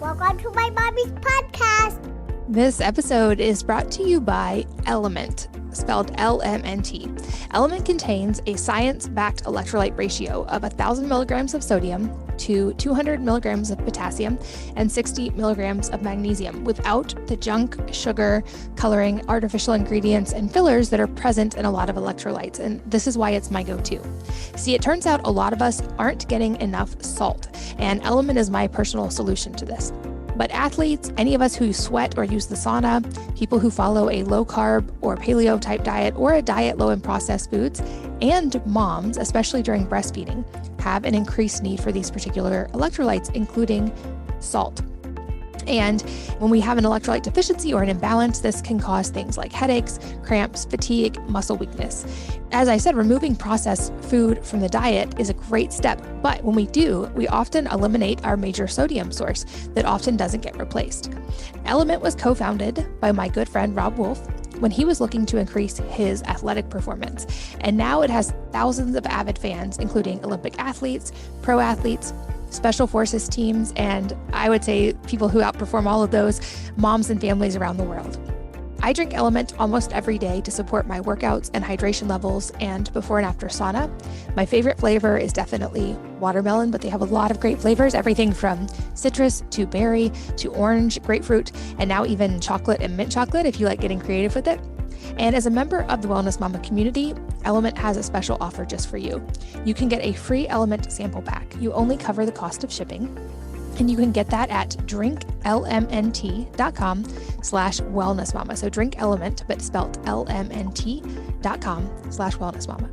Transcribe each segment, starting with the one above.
Welcome to my mommy's podcast. This episode is brought to you by Element, spelled LMNT. Element contains a science-backed electrolyte ratio of 1,000 milligrams of sodium to 200 milligrams of potassium and 60 milligrams of magnesium without the junk, sugar, coloring, artificial ingredients, and fillers that are present in a lot of electrolytes. And this is why it's my go-to. See, it turns out a lot of us aren't getting enough salt, and Element is my personal solution to this. But athletes, any of us who sweat or use the sauna, people who follow a low-carb or paleo-type diet or a diet low in processed foods, and moms, especially during breastfeeding, have an increased need for these particular electrolytes, including salt. And when we have an electrolyte deficiency or an imbalance, this can cause things like headaches, cramps, fatigue, muscle weakness. As I said, removing processed food from the diet is a great step, but when we do, we often eliminate our major sodium source that often doesn't get replaced. Element was co-founded by my good friend Rob Wolf when he was looking to increase his athletic performance. And now it has thousands of avid fans, including Olympic athletes, pro athletes, special forces teams, and I would say people who outperform all of those, moms and families around the world. I drink Element almost every day to support my workouts and hydration levels and before and after sauna. My favorite flavor is definitely watermelon, but they have a lot of great flavors, everything from citrus to berry to orange, grapefruit, and now even chocolate and mint chocolate if you like getting creative with it. And as a member of the Wellness Mama community, Element has a special offer just for you. You can get a free Element sample pack. You only cover the cost of shipping. And you can get that at drinklmnt.com/wellnessmama. So drink Element, but spelled lmnt.com/wellnessmama.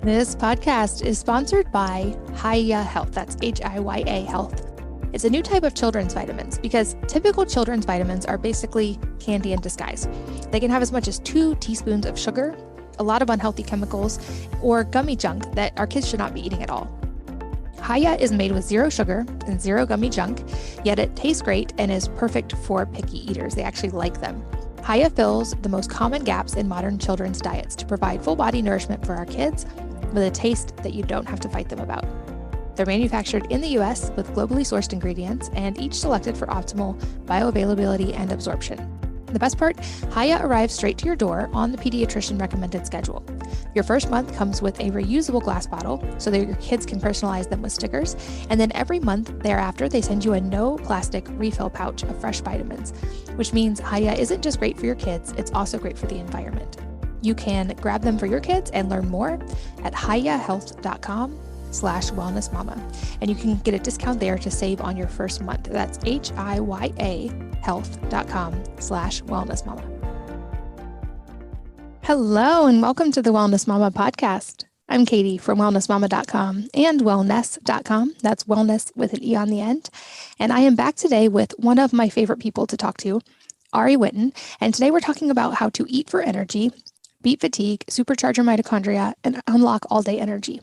This podcast is sponsored by Hiya Health. That's HIYA Health. It's a new type of children's vitamins because typical children's vitamins are basically candy in disguise. They can have as much as 2 teaspoons of sugar, a lot of unhealthy chemicals, or gummy junk that our kids should not be eating at all. Hiya is made with 0 sugar and 0 gummy junk, yet it tastes great and is perfect for picky eaters. They actually like them. Hiya fills the most common gaps in modern children's diets to provide full body nourishment for our kids with a taste that you don't have to fight them about. They're manufactured in the US with globally sourced ingredients and each selected for optimal bioavailability and absorption. The best part, Hiya arrives straight to your door on the pediatrician recommended schedule. Your first month comes with a reusable glass bottle so that your kids can personalize them with stickers. And then every month thereafter, they send you a no plastic refill pouch of fresh vitamins, which means Hiya isn't just great for your kids, it's also great for the environment. You can grab them for your kids and learn more at hiyahealth.com/wellnessmama. And you can get a discount there to save on your first month. That's HIYA health.com/wellnessmama. Hello, and welcome to the Wellness Mama podcast. I'm Katie from wellnessmama.com and wellness.com. That's wellness with an E on the end. And I am back today with one of my favorite people to talk to, Ari Whitten. And today we're talking about how to eat for energy, beat fatigue, supercharge your mitochondria, and unlock all-day energy.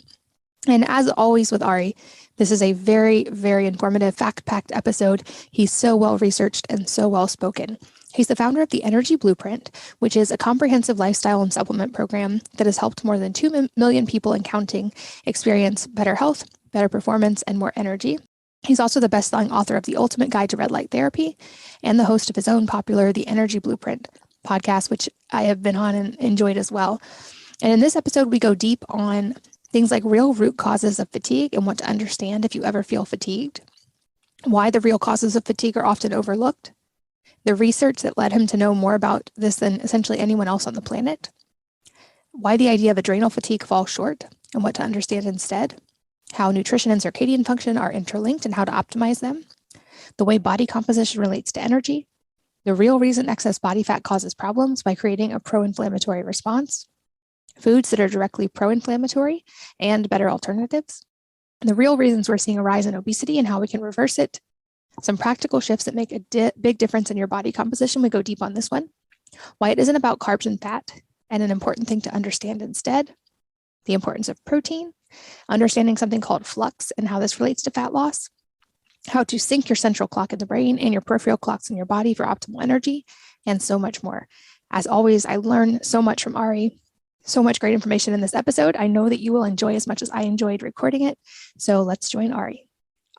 And as always with Ari, this is a very, very informative, fact-packed episode. He's so well-researched and so well-spoken. He's the founder of the Energy Blueprint, which is a comprehensive lifestyle and supplement program that has helped more than 2 million people and counting experience better health, better performance, and more energy. He's also the best-selling author of The Ultimate Guide to Red Light Therapy and the host of his own popular The Energy Blueprint podcast, which I have been on and enjoyed as well. And in this episode, we go deep on things like real root causes of fatigue and what to understand if you ever feel fatigued, why the real causes of fatigue are often overlooked, the research that led him to know more about this than essentially anyone else on the planet, why the idea of adrenal fatigue falls short and what to understand instead, how nutrition and circadian function are interlinked and how to optimize them, the way body composition relates to energy, the real reason excess body fat causes problems by creating a pro-inflammatory response, foods that are directly pro-inflammatory and better alternatives, the real reasons we're seeing a rise in obesity and how we can reverse it, some practical shifts that make a big difference in your body composition. We go deep on this one, why it isn't about carbs and fat, and an important thing to understand instead, the importance of protein, understanding something called flux and how this relates to fat loss, how to sync your central clock in the brain and your peripheral clocks in your body for optimal energy, and so much more. As always, I learn so much from Ari. So much great information in this episode. I know that you will enjoy as much as I enjoyed recording it. So let's join Ari.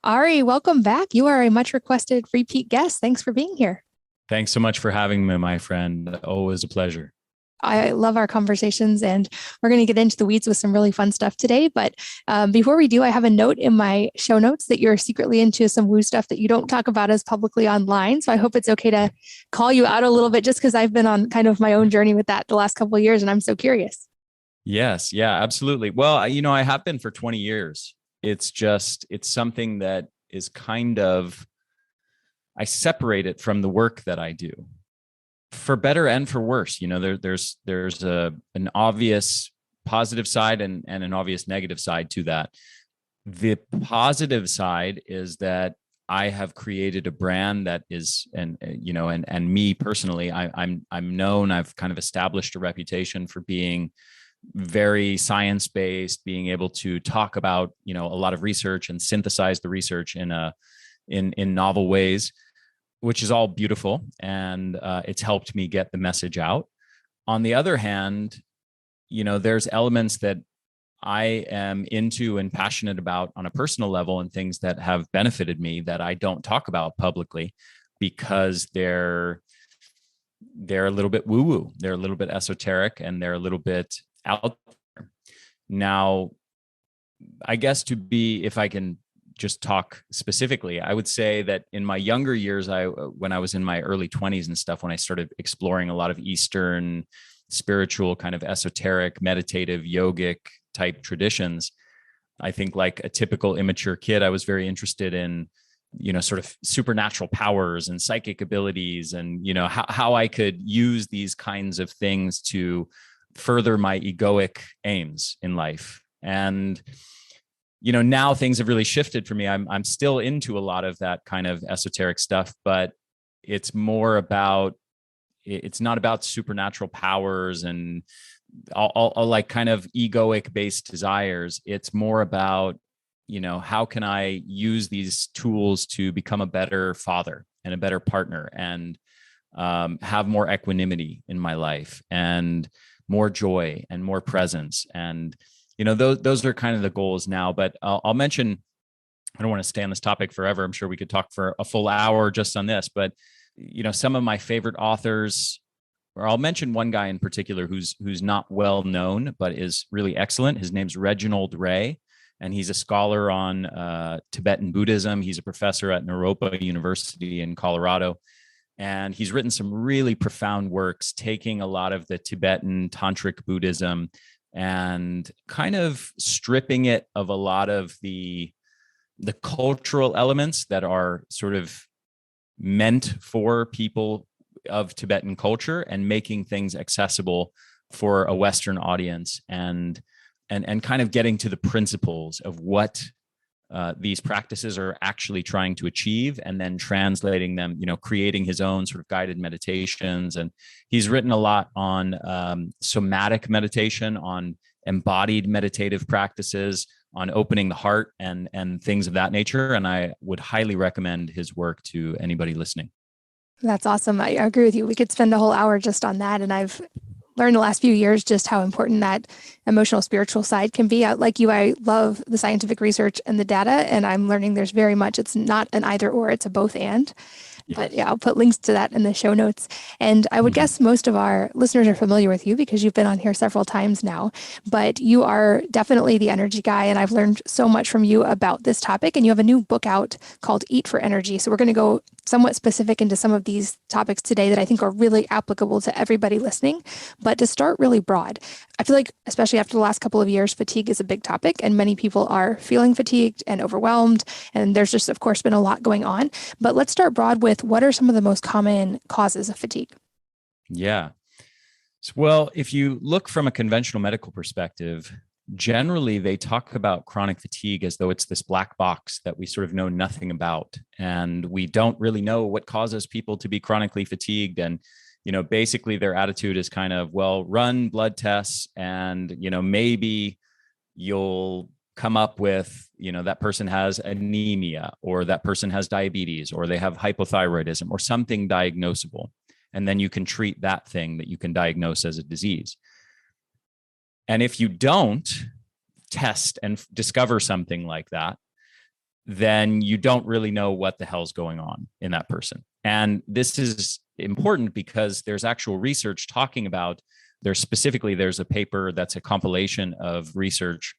Ari, welcome back. You are a much requested repeat guest. Thanks for being here. Thanks so much for having me, my friend. Always a pleasure. I love our conversations, and we're going to get into the weeds with some really fun stuff today. But before we do, I have a note in my show notes that you're secretly into some woo stuff that you don't talk about as publicly online. So I hope it's okay to call you out a little bit, just because I've been on kind of my own journey with that the last couple of years, and I'm so curious. Yes. Yeah, absolutely. Well, I have been for 20 years. It's something that is I separate it from the work that I do, for better and for worse. There's an obvious positive side and an obvious negative side to that. The positive side is that I have created a brand that is, and me personally, I'm known. I've kind of established a reputation for being very science-based, being able to talk about, a lot of research and synthesize the research in novel ways, which is all beautiful. And it's helped me get the message out. On the other hand, there's elements that I am into and passionate about on a personal level, and things that have benefited me that I don't talk about publicly because they're a little bit woo-woo. They're a little bit esoteric, and they're a little bit out there. Now, I guess if I can just talk specifically, I would say that in my younger years, when I was in my early 20s and stuff, when I started exploring a lot of Eastern spiritual, kind of esoteric, meditative, yogic type traditions, I think, like a typical immature kid, I was very interested in, sort of supernatural powers and psychic abilities, and, how I could use these kinds of things to further my egoic aims in life. And now things have really shifted for me. I'm still into a lot of that kind of esoteric stuff, but it's not about supernatural powers and all like kind of egoic based desires. It's more about, how can I use these tools to become a better father and a better partner, and have more equanimity in my life, and more joy and more presence. And those are kind of the goals now. But I'll mention, I don't want to stay on this topic forever. I'm sure we could talk for a full hour just on this, but some of my favorite authors, or I'll mention one guy in particular who's not well known, but is really excellent. His name's Reginald Ray, and he's a scholar on Tibetan Buddhism. He's a professor at Naropa University in Colorado. And he's written some really profound works, taking a lot of the Tibetan tantric Buddhism and kind of stripping it of a lot of the cultural elements that are sort of meant for people of Tibetan culture, and making things accessible for a Western audience, and kind of getting to the principles of what these practices are actually trying to achieve, and then translating them, creating his own sort of guided meditations. And he's written a lot on somatic meditation, on embodied meditative practices, on opening the heart, and things of that nature. And I would highly recommend his work to anybody listening. That's awesome. I agree with you. We could spend a whole hour just on that. And I've learned the last few years just how important that emotional, spiritual side can be. Like you, I love the scientific research and the data, and I'm learning there's very much, it's not an either or, it's a both and. Yes. But yeah, I'll put links to that in the show notes. And I would guess most of our listeners are familiar with you because you've been on here several times now, but you are definitely the energy guy. And I've learned so much from you about this topic. And you have a new book out called Eat for Energy. So we're going to go somewhat specific into some of these topics today that I think are really applicable to everybody listening. But to start really broad, I feel like, especially after the last couple of years, fatigue is a big topic, and many people are feeling fatigued and overwhelmed. And there's just, of course, been a lot going on. But let's start broad with, what are some of the most common causes of fatigue? Yeah. Well, if you look from a conventional medical perspective, generally they talk about chronic fatigue as though it's this black box that we sort of know nothing about. And we don't really know what causes people to be chronically fatigued. And basically their attitude is kind of, well, run blood tests and, maybe you'll come up with, that person has anemia, or that person has diabetes, or they have hypothyroidism, or something diagnosable. And then you can treat that thing that you can diagnose as a disease. And if you don't test and discover something like that, then you don't really know what the hell's going on in that person. And this is important because there's actual research talking about, there's a paper that's a compilation of research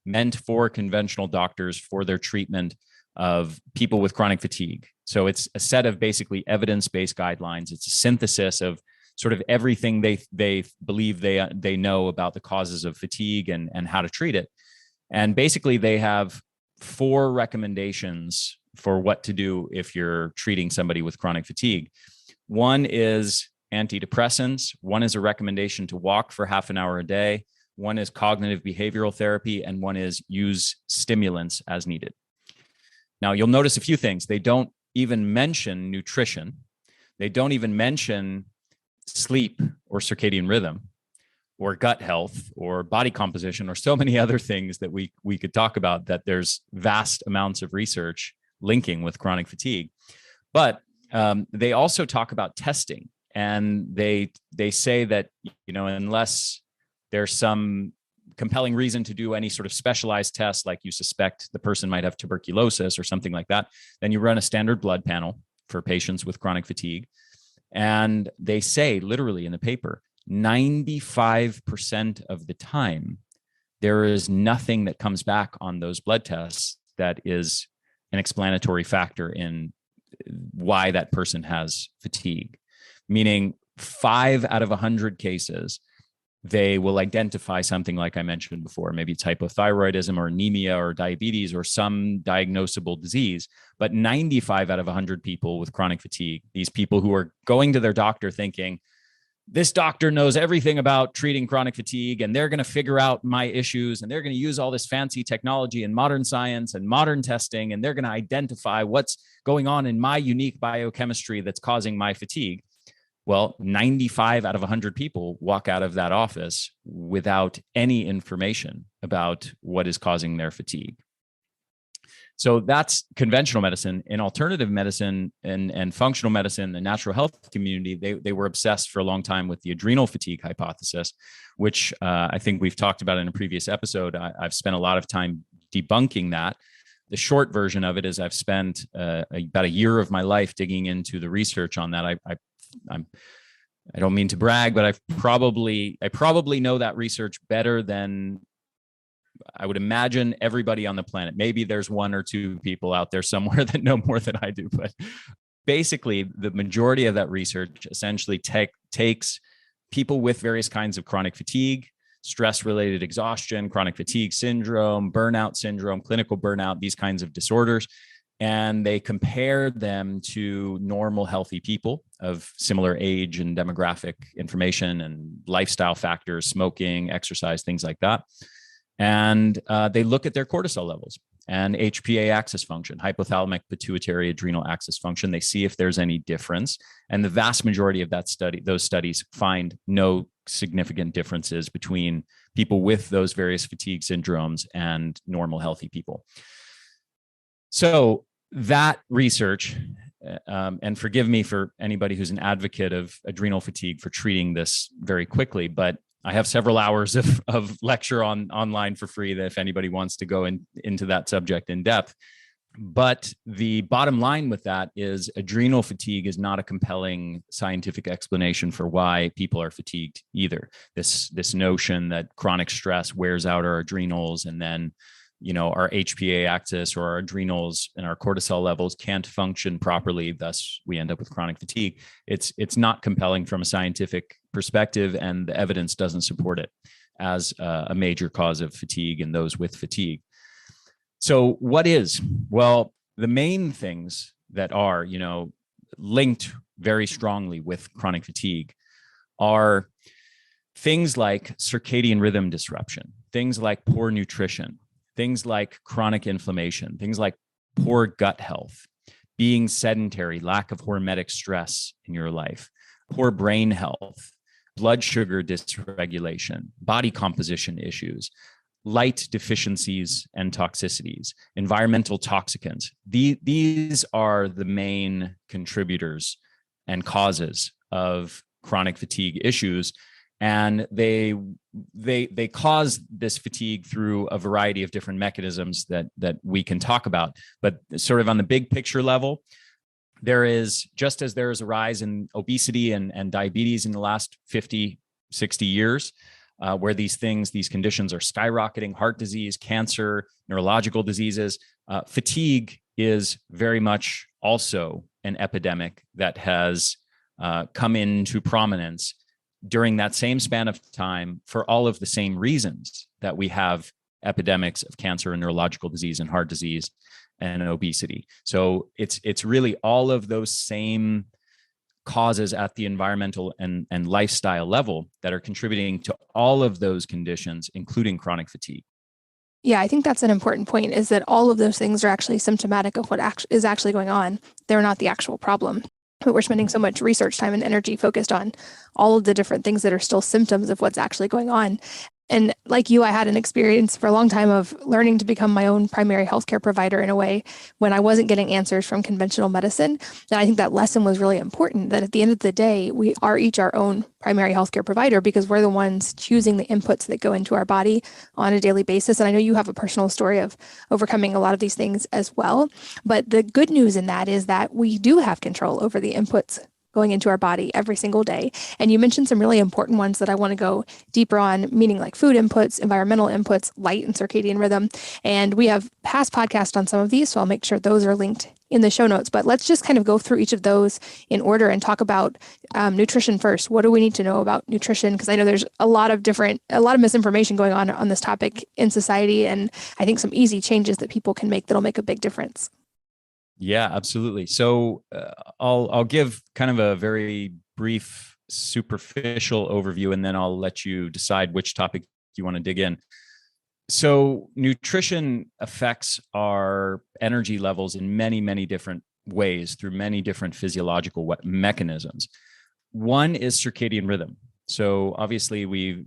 meant for conventional doctors for their treatment of people with chronic fatigue. So it's a set of basically evidence-based guidelines. It's a synthesis of sort of everything they believe they know about the causes of fatigue and how to treat it. And basically they have 4 recommendations for what to do if you're treating somebody with chronic fatigue. One is antidepressants. One is a recommendation to walk for half an hour a day. One is cognitive behavioral therapy, and one is use stimulants as needed. Now, you'll notice a few things. They don't even mention nutrition. They don't even mention sleep or circadian rhythm or gut health or body composition or so many other things that we could talk about, that there's vast amounts of research linking with chronic fatigue. But they also talk about testing, and they say that, unless there's some compelling reason to do any sort of specialized test, like you suspect the person might have tuberculosis or something like that, then you run a standard blood panel for patients with chronic fatigue. And they say literally in the paper, 95% of the time, there is nothing that comes back on those blood tests that is an explanatory factor in why that person has fatigue. Meaning 5 out of 100 cases, they will identify something like I mentioned before, maybe it's hypothyroidism or anemia or diabetes or some diagnosable disease. But 95 out of 100 people with chronic fatigue, these people who are going to their doctor thinking, this doctor knows everything about treating chronic fatigue, and they're going to figure out my issues, and they're going to use all this fancy technology and modern science and modern testing, and they're going to identify what's going on in my unique biochemistry that's causing my fatigue. Well, 95 out of 100 people walk out of that office without any information about what is causing their fatigue. So that's conventional medicine. In alternative medicine and functional medicine, the natural health community, they were obsessed for a long time with the adrenal fatigue hypothesis, which I think we've talked about in a previous episode. I've spent a lot of time debunking that. The short version of it is I've spent about a year of my life digging into the research on that. I don't mean to brag, but I probably know that research better than I would imagine everybody on the planet. Maybe there's 1 or 2 people out there somewhere that know more than I do, but basically the majority of that research essentially takes people with various kinds of chronic fatigue, stress-related exhaustion, chronic fatigue syndrome, burnout syndrome, clinical burnout, these kinds of disorders, and they compare them to normal, healthy people of similar age and demographic information and lifestyle factors, smoking, exercise, things like that. And they look at their cortisol levels and HPA axis function, hypothalamic pituitary adrenal axis function. They see if there's any difference. And the vast majority of those studies find no significant differences between people with those various fatigue syndromes and normal, healthy people. So that research, and forgive me for anybody who's an advocate of adrenal fatigue for treating this very quickly, but I have several hours of lecture online for free that if anybody wants to go into that subject in depth. But the bottom line with that is adrenal fatigue is not a compelling scientific explanation for why people are fatigued either. This notion that chronic stress wears out our adrenals and then our HPA axis or our adrenals and our cortisol levels can't function properly. Thus, we end up with chronic fatigue. It's not compelling from a scientific perspective, and the evidence doesn't support it as a major cause of fatigue in those with fatigue. So what is? Well, the main things that are, linked very strongly with chronic fatigue are things like circadian rhythm disruption, things like poor nutrition, things like chronic inflammation, things like poor gut health, being sedentary, lack of hormetic stress in your life, poor brain health, blood sugar dysregulation, body composition issues, light deficiencies and toxicities, environmental toxicants. These are the main contributors and causes of chronic fatigue issues. And they cause this fatigue through a variety of different mechanisms that we can talk about. But sort of on the big picture level, there is, just as there is a rise in obesity and diabetes in the last 50, 60 years, where these conditions are skyrocketing: heart disease, cancer, neurological diseases. Fatigue is very much also an epidemic that has come into prominence during that same span of time for all of the same reasons that we have epidemics of cancer and neurological disease and heart disease and obesity. So it's really all of those same causes at the environmental and lifestyle level that are contributing to all of those conditions, including chronic fatigue. Yeah, I think that's an important point, is that all of those things are actually symptomatic of what is actually going on. They're not the actual problem. But we're spending so much research time and energy focused on all of the different things that are still symptoms of what's actually going on. And like you, I had an experience for a long time of learning to become my own primary healthcare provider in a way when I wasn't getting answers from conventional medicine. And I think that lesson was really important, that at the end of the day, we are each our own primary healthcare provider because we're the ones choosing the inputs that go into our body on a daily basis. And I know you have a personal story of overcoming a lot of these things as well. But the good news in that is that we do have control over the inputs going into our body every single day. And you mentioned some really important ones that I want to go deeper on, meaning like food inputs, environmental inputs, light and circadian rhythm. And we have past podcasts on some of these, so I'll make sure those are linked in the show notes. But let's just kind of go through each of those in order and talk about nutrition first. What do we need to know about nutrition? Because I know there's a lot of misinformation going on this topic in society. And I think some easy changes that people can make that'll make a big difference. Yeah, absolutely. So I'll give kind of a very brief, superficial overview, and then I'll let you decide which topic you want to dig in. So nutrition affects our energy levels in many, many different ways through many different physiological mechanisms. One is circadian rhythm. So obviously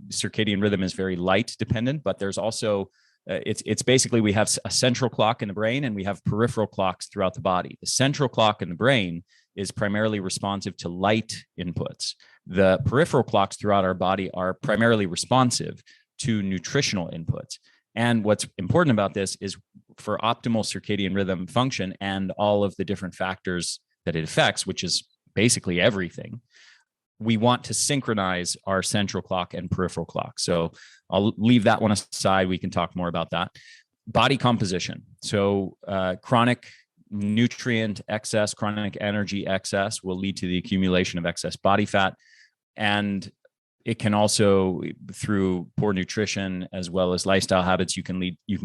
circadian rhythm is very light dependent, but there's also it's basically, we have a central clock in the brain and we have peripheral clocks throughout the body. The central clock in the brain is primarily responsive to light inputs. The peripheral clocks throughout our body are primarily responsive to nutritional inputs. And what's important about this is, for optimal circadian rhythm function and all of the different factors that it affects, which is basically everything, we want to synchronize our central clock and peripheral clock. So I'll leave that one aside. We can talk more about that. Body composition. So chronic nutrient excess, chronic energy excess will lead to the accumulation of excess body fat. And it can also, through poor nutrition as well as lifestyle habits, you can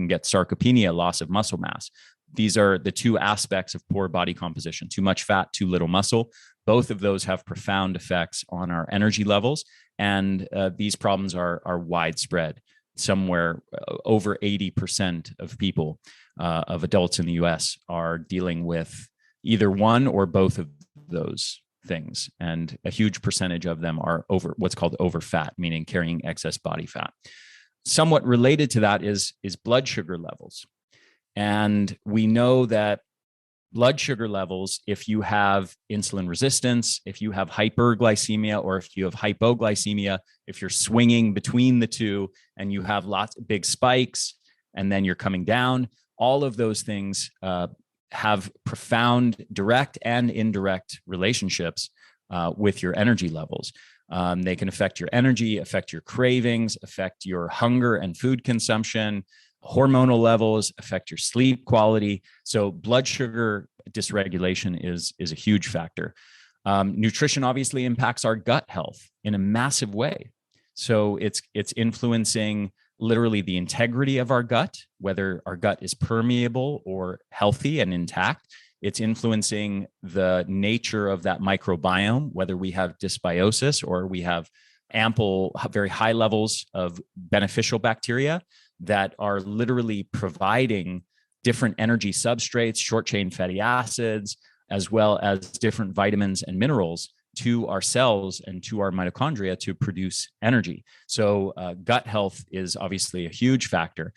get sarcopenia, loss of muscle mass. These are the two aspects of poor body composition: too much fat, too little muscle. Both of those have profound effects on our energy levels. And these problems are widespread. Somewhere over 80% of people, of adults in the US, are dealing with either one or both of those things. And a huge percentage of them are what's called over fat, meaning carrying excess body fat. Somewhat related to that is blood sugar levels. And we know that blood sugar levels, if you have insulin resistance, if you have hyperglycemia, or if you have hypoglycemia, if you're swinging between the two and you have lots of big spikes and then you're coming down, all of those things have profound direct and indirect relationships with your energy levels. They can affect your energy, affect your cravings, affect your hunger and food consumption. Hormonal levels affect your sleep quality. So blood sugar dysregulation is a huge factor. Nutrition obviously impacts our gut health in a massive way. So it's influencing literally the integrity of our gut, whether our gut is permeable or healthy and intact. It's influencing the nature of that microbiome, whether we have dysbiosis or we have ample, very high levels of beneficial bacteria that are literally providing different energy substrates, short chain fatty acids, as well as different vitamins and minerals to our cells and to our mitochondria to produce energy. So gut health is obviously a huge factor.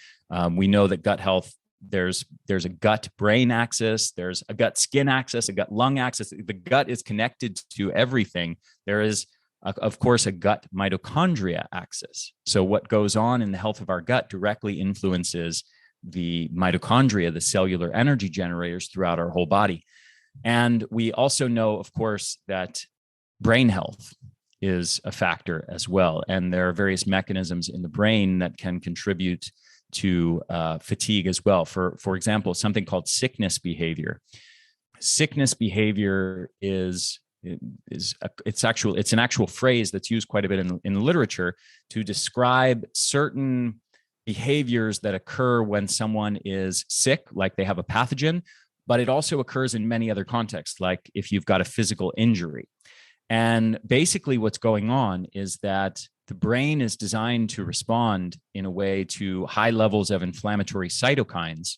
We know that gut health, there's a gut brain axis, there's a gut skin axis, a gut lung axis. The gut is connected to everything. There is of course, a gut mitochondria axis. So what goes on in the health of our gut directly influences the mitochondria, the cellular energy generators throughout our whole body. And we also know, of course, that brain health is a factor as well. And there are various mechanisms in the brain that can contribute to fatigue as well. For example, something called sickness behavior. Sickness behavior it's an actual phrase that's used quite a bit in the literature to describe certain behaviors that occur when someone is sick, like they have a pathogen, but it also occurs in many other contexts, like if you've got a physical injury. And basically what's going on is that the brain is designed to respond in a way to high levels of inflammatory cytokines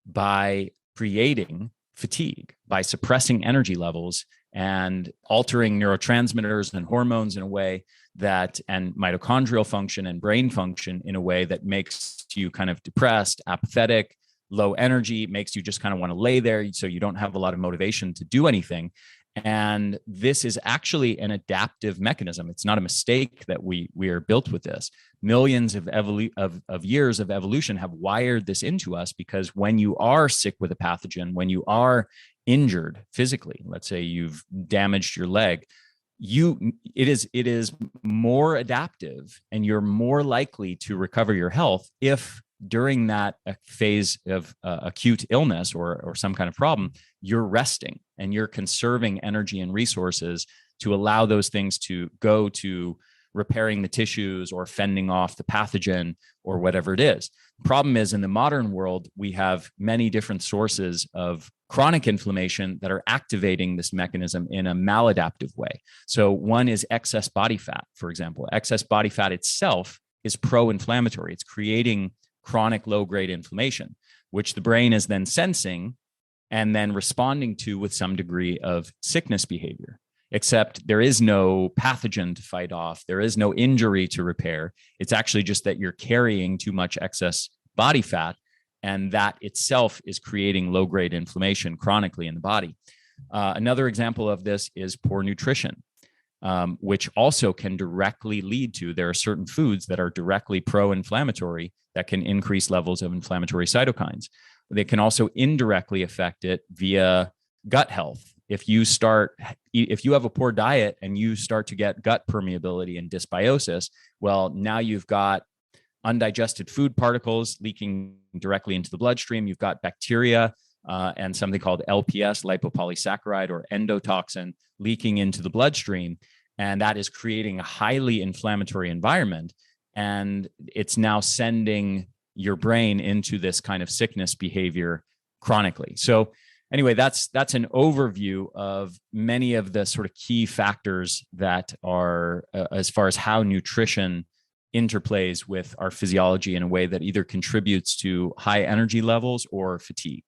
by creating fatigue, by suppressing energy levels and altering neurotransmitters and hormones in a way that, and mitochondrial function and brain function in a way that makes you kind of depressed, apathetic, low energy, makes you just kind of want to lay there. So you don't have a lot of motivation to do anything. And this is actually an adaptive mechanism. It's not a mistake that we are built with this. Millions of years of evolution have wired this into us, because when you are sick with a pathogen, when you are injured physically, let's say you've damaged your leg, it is more adaptive, and you're more likely to recover your health if during that phase of acute illness or some kind of problem, you're resting and you're conserving energy and resources to allow those things to go to repairing the tissues or fending off the pathogen or whatever it is. Problem is, in the modern world, we have many different sources of chronic inflammation that are activating this mechanism in a maladaptive way. So one is excess body fat, for example. Excess body fat itself is pro-inflammatory. It's creating chronic low-grade inflammation, which the brain is then sensing and then responding to with some degree of sickness behavior. Except there is no pathogen to fight off. There is no injury to repair. It's actually just that you're carrying too much excess body fat, and that itself is creating low-grade inflammation chronically in the body. Another example of this is poor nutrition, which also can directly lead to, there are certain foods that are directly pro-inflammatory that can increase levels of inflammatory cytokines. They can also indirectly affect it via gut health. If you have a poor diet and you start to get gut permeability and dysbiosis, well, now you've got undigested food particles leaking directly into the bloodstream. You've got bacteria and something called LPS, lipopolysaccharide, or endotoxin, leaking into the bloodstream. And that is creating a highly inflammatory environment. And it's now sending your brain into this kind of sickness behavior chronically. So anyway, that's an overview of many of the sort of key factors that are as far as how nutrition interplays with our physiology in a way that either contributes to high energy levels or fatigue.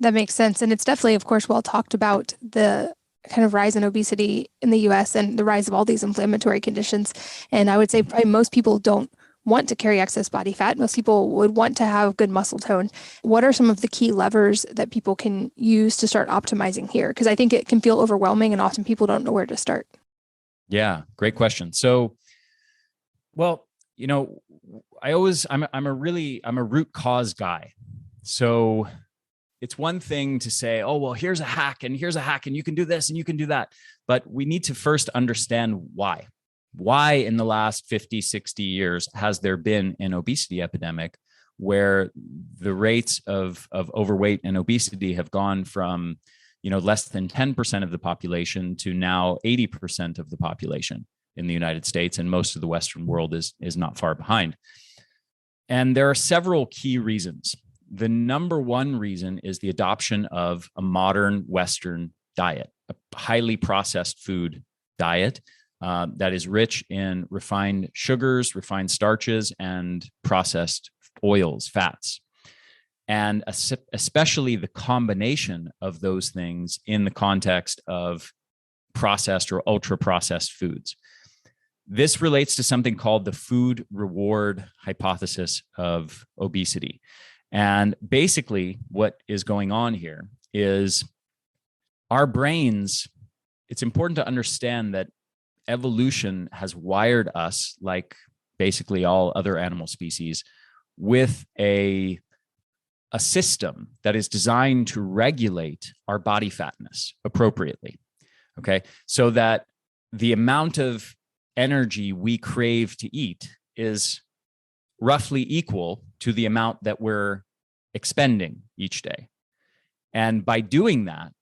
That makes sense. And it's definitely, of course, well talked about, the kind of rise in obesity in the US and the rise of all these inflammatory conditions. And I would say probably most people don't want to carry excess body fat. Most people would want to have good muscle tone. What are some of the key levers that people can use to start optimizing here? Because I think it can feel overwhelming and often people don't know where to start. Yeah, great question. So, well, you know, I'm a root cause guy. So it's one thing to say, oh, well, here's a hack and you can do this and you can do that. But we need to first understand why. Why in the last 50, 60 years has there been an obesity epidemic where the rates of overweight and obesity have gone from, less than 10% of the population to now 80% of the population in the United States, and most of the Western world is not far behind. And there are several key reasons. The number one reason is the adoption of a modern Western diet, a highly processed food diet that is rich in refined sugars, refined starches, and processed oils, fats. And especially the combination of those things in the context of processed or ultra-processed foods. This relates to something called the food reward hypothesis of obesity. And basically what is going on here is our brains, it's important to understand that evolution has wired us, like basically all other animal species, with a system that is designed to regulate our body fatness appropriately. Okay. So that the amount of energy we crave to eat is roughly equal to the amount that we're expending each day. And by doing that,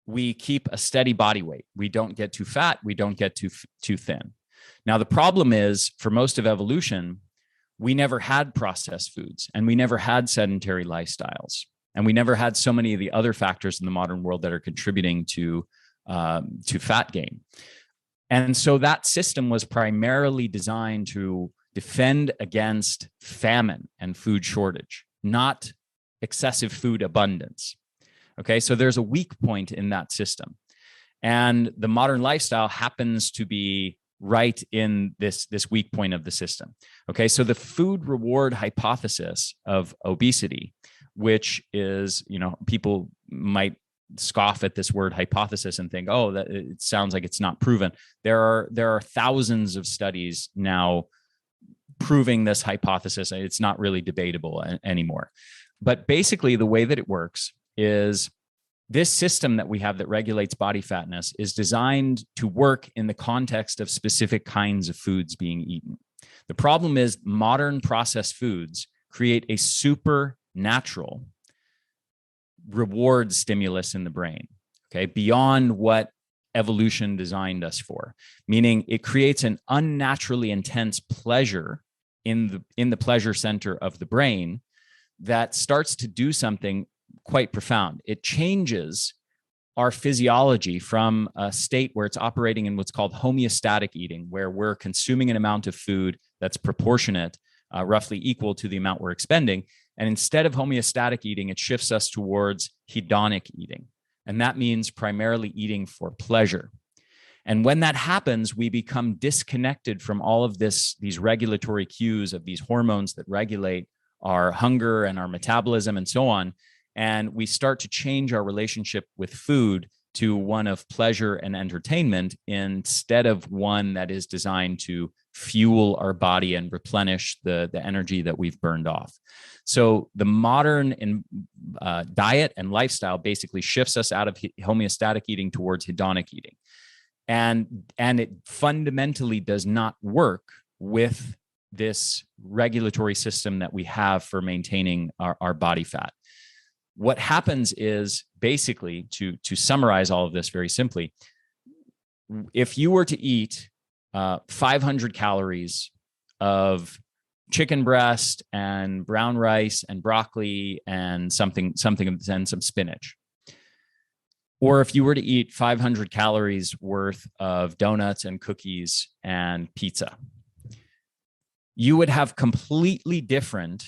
we keep a steady body weight. We don't get too fat. We don't get too thin. Now, the problem is, for most of evolution, we never had processed foods, and we never had sedentary lifestyles, and we never had so many of the other factors in the modern world that are contributing to fat gain. And so that system was primarily designed to defend against famine and food shortage, not excessive food abundance. Okay, so there's a weak point in that system. And the modern lifestyle happens to be right in this weak point of the system. Okay, so the food reward hypothesis of obesity, which is, people might scoff at this word hypothesis and think, oh, that it sounds like it's not proven. There are thousands of studies now proving this hypothesis. It's not really debatable anymore. But basically, the way that it works is this system that we have that regulates body fatness is designed to work in the context of specific kinds of foods being eaten. The problem is modern processed foods create a supernatural reward stimulus in the brain, okay, beyond what evolution designed us for, meaning it creates an unnaturally intense pleasure in the pleasure center of the brain that starts to do something quite profound. It changes our physiology from a state where it's operating in what's called homeostatic eating, where we're consuming an amount of food that's proportionate, roughly equal to the amount we're expending. And instead of homeostatic eating, it shifts us towards hedonic eating. And that means primarily eating for pleasure. And when that happens, we become disconnected from all of these regulatory cues of these hormones that regulate our hunger and our metabolism and so on. And we start to change our relationship with food to one of pleasure and entertainment instead of one that is designed to fuel our body and replenish the energy that we've burned off. So the modern diet and lifestyle basically shifts us out of homeostatic eating towards hedonic eating. And it fundamentally does not work with this regulatory system that we have for maintaining our body fat. What happens is, basically, to summarize all of this very simply, if you were to eat 500 calories of chicken breast and brown rice and broccoli and something and some spinach, or if you were to eat 500 calories worth of donuts and cookies and pizza, you would have completely different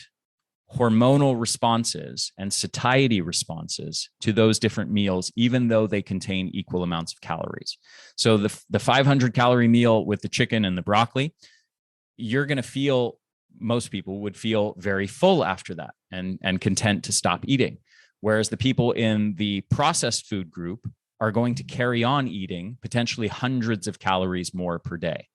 hormonal responses and satiety responses to those different meals, even though they contain equal amounts of calories. So the 500 calorie meal with the chicken and the broccoli, you're going to feel, most people would feel very full after that and content to stop eating. Whereas the people in the processed food group are going to carry on eating potentially hundreds of calories more per day.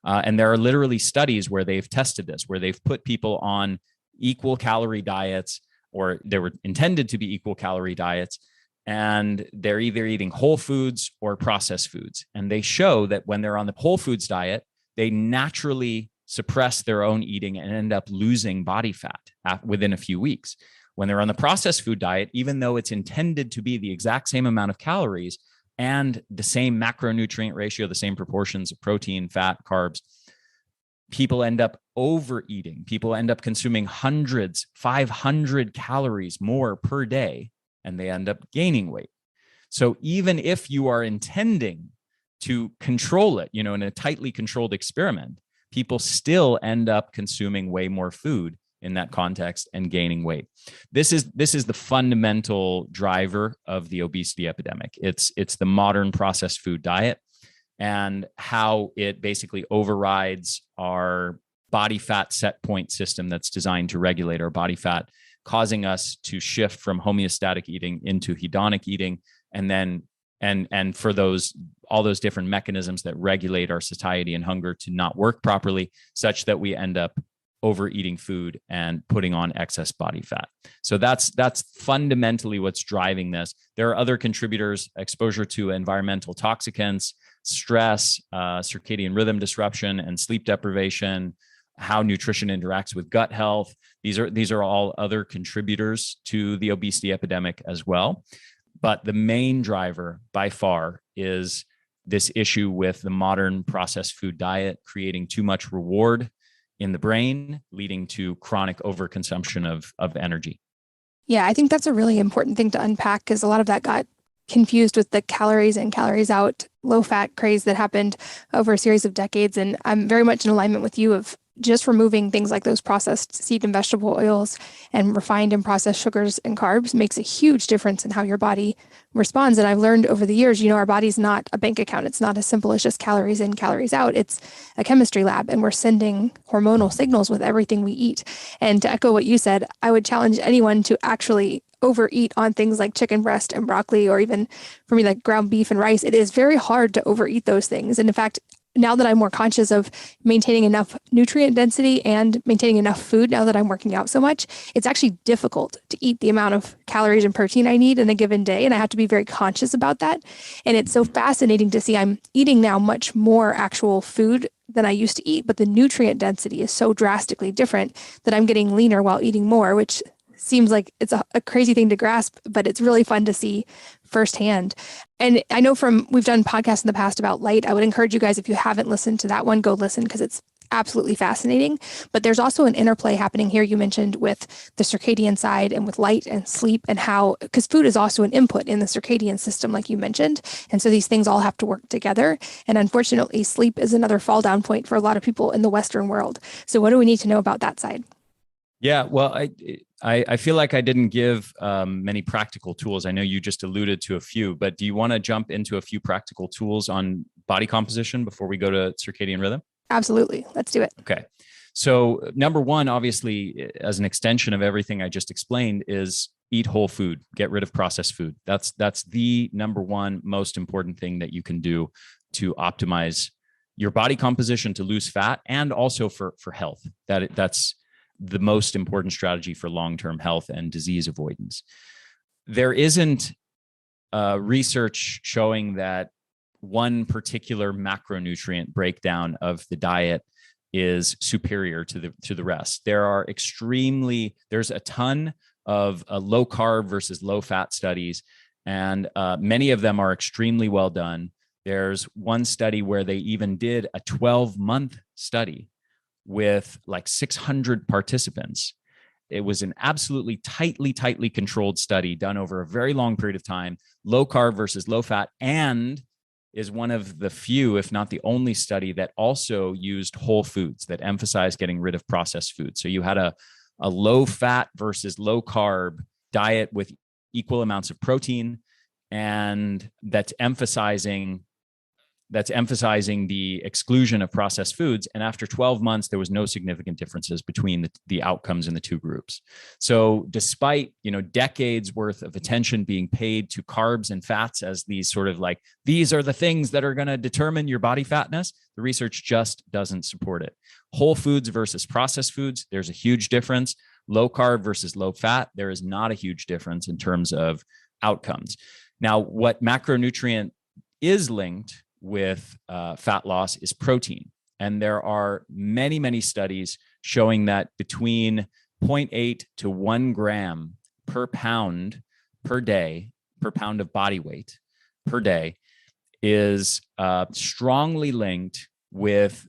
And there are literally studies where they've tested this, where they've put people on equal calorie diets, or they were intended to be equal calorie diets, and they're either eating whole foods or processed foods. And they show that when they're on the whole foods diet, they naturally suppress their own eating and end up losing body fat within a few weeks. When they're on the processed food diet, even though it's intended to be the exact same amount of calories and the same macronutrient ratio, the same proportions of protein, fat, carbs, people end up overeating. People end up consuming 500 calories more per day, and they end up gaining weight. So even if you are intending to control it, in a tightly controlled experiment, people still end up consuming way more food in that context and gaining weight. This is the fundamental driver of the obesity epidemic. It's the modern processed food diet and how it basically overrides our body fat set point system that's designed to regulate our body fat, causing us to shift from homeostatic eating into hedonic eating. And then, and for those all those different mechanisms that regulate our satiety and hunger to not work properly, such that we end up overeating food and putting on excess body fat. So that's fundamentally what's driving this. There are other contributors: exposure to environmental toxicants, stress, circadian rhythm disruption, and sleep deprivation, how nutrition interacts with gut health. These are all other contributors to the obesity epidemic as well. But the main driver by far is this issue with the modern processed food diet creating too much reward in the brain, leading to chronic overconsumption of energy. Yeah, I think that's a really important thing to unpack, because a lot of that got confused with the calories in, calories out, low fat craze that happened over a series of decades. And I'm very much in alignment with you of just removing things like those processed seed and vegetable oils and refined and processed sugars and carbs makes a huge difference in how your body responds. And I've learned over the years, our body's not a bank account. It's not as simple as just calories in, calories out. It's a chemistry lab, and we're sending hormonal signals with everything we eat. And to echo what you said, I would challenge anyone to actually overeat on things like chicken breast and broccoli, or even for me, like ground beef and rice. It is very hard to overeat those things. And in fact, now that I'm more conscious of maintaining enough nutrient density and maintaining enough food, now that I'm working out so much, it's actually difficult to eat the amount of calories and protein I need in a given day. And I have to be very conscious about that. And it's so fascinating to see I'm eating now much more actual food than I used to eat, but the nutrient density is so drastically different that I'm getting leaner while eating more, which seems like it's a crazy thing to grasp, but it's really fun to see firsthand. And I know we've done podcasts in the past about light. I would encourage you guys, if you haven't listened to that one, go listen, because it's absolutely fascinating. But there's also an interplay happening here, you mentioned, with the circadian side and with light and sleep, and how, because food is also an input in the circadian system, like you mentioned. And so these things all have to work together. And unfortunately, sleep is another fall down point for a lot of people in the Western world. So what do we need to know about that side? Yeah, well, I feel like I didn't give many practical tools. I know you just alluded to a few, but do you want to jump into a few practical tools on body composition before we go to circadian rhythm? Absolutely. Let's do it. Okay. So number one, obviously, as an extension of everything I just explained, is eat whole food, get rid of processed food. That's the number one most important thing that you can do to optimize your body composition, to lose fat, and also for health. That's the most important strategy for long-term health and disease avoidance. There isn't research showing that one particular macronutrient breakdown of the diet is superior to the rest. There's a ton of low carb versus low fat studies, and many of them are extremely well done. There's one study where they even did a 12-month study with like 600 participants. It was an absolutely tightly controlled study done over a very long period of time, low carb versus low fat, and is one of the few, if not the only study that also used whole foods, that emphasized getting rid of processed foods. So you had a low fat versus low carb diet with equal amounts of protein, and that's emphasizing the exclusion of processed foods. And after 12 months, there was no significant differences between the outcomes in the two groups. So despite, decades worth of attention being paid to carbs and fats as these sort of like, these are the things that are going to determine your body fatness, the research just doesn't support it. Whole foods versus processed foods, there's a huge difference. Low carb versus low fat, there is not a huge difference in terms of outcomes. Now, what macronutrient is linked with fat loss is protein. And there are many studies showing that between 0.8 to 1 gram per pound per day, per pound of body weight per day, is strongly linked with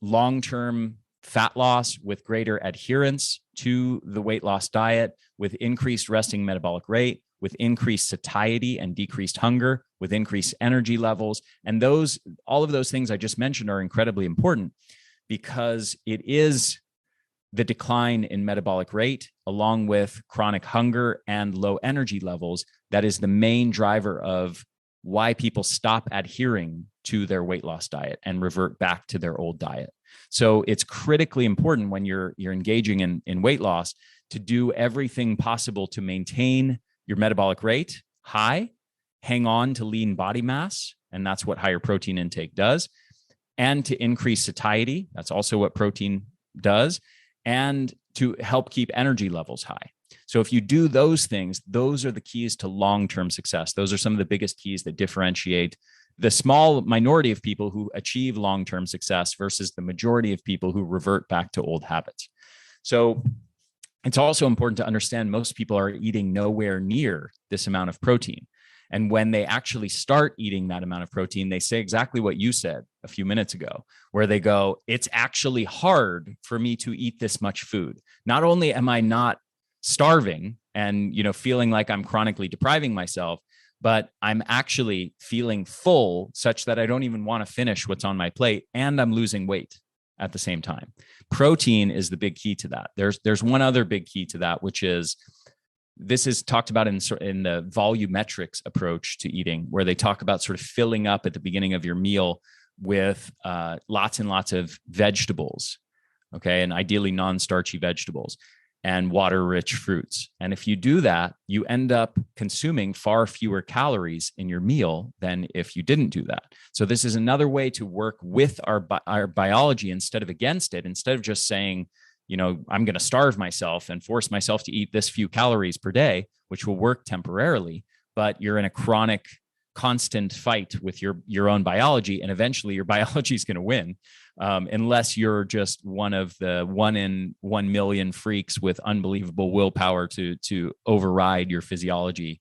long-term fat loss, with greater adherence to the weight loss diet, with increased resting metabolic rate, with increased satiety and decreased hunger, with increased energy levels. And all of those things I just mentioned are incredibly important, because it is the decline in metabolic rate, along with chronic hunger and low energy levels, that is the main driver of why people stop adhering to their weight loss diet and revert back to their old diet. So it's critically important when you're engaging in weight loss to do everything possible to maintain your metabolic rate high, hang on to lean body mass, and that's what higher protein intake does, and to increase satiety. That's also what protein does, and to help keep energy levels high. So if you do those things, those are the keys to long-term success. Those are some of the biggest keys that differentiate the small minority of people who achieve long-term success versus the majority of people who revert back to old habits. So it's also important to understand most people are eating nowhere near this amount of protein. And when they actually start eating that amount of protein, they say exactly what you said a few minutes ago, where they go, it's actually hard for me to eat this much food. Not only am I not starving and, feeling like I'm chronically depriving myself, but I'm actually feeling full such that I don't even want to finish what's on my plate, and I'm losing weight at the same time. Protein is the big key to that. There's one other big key to that, which is, this is talked about in the volumetrics approach to eating, where they talk about sort of filling up at the beginning of your meal with lots and lots of vegetables, okay, and ideally non-starchy vegetables and water-rich fruits. And if you do that, you end up consuming far fewer calories in your meal than if you didn't do that. So this is another way to work with our biology instead of against it. Instead of just saying, I'm going to starve myself and force myself to eat this few calories per day, which will work temporarily, but you're in a chronic, constant fight with your own biology, and eventually your biology is going to win, unless you're just one of the 1 in 1 million freaks with unbelievable willpower to override your physiology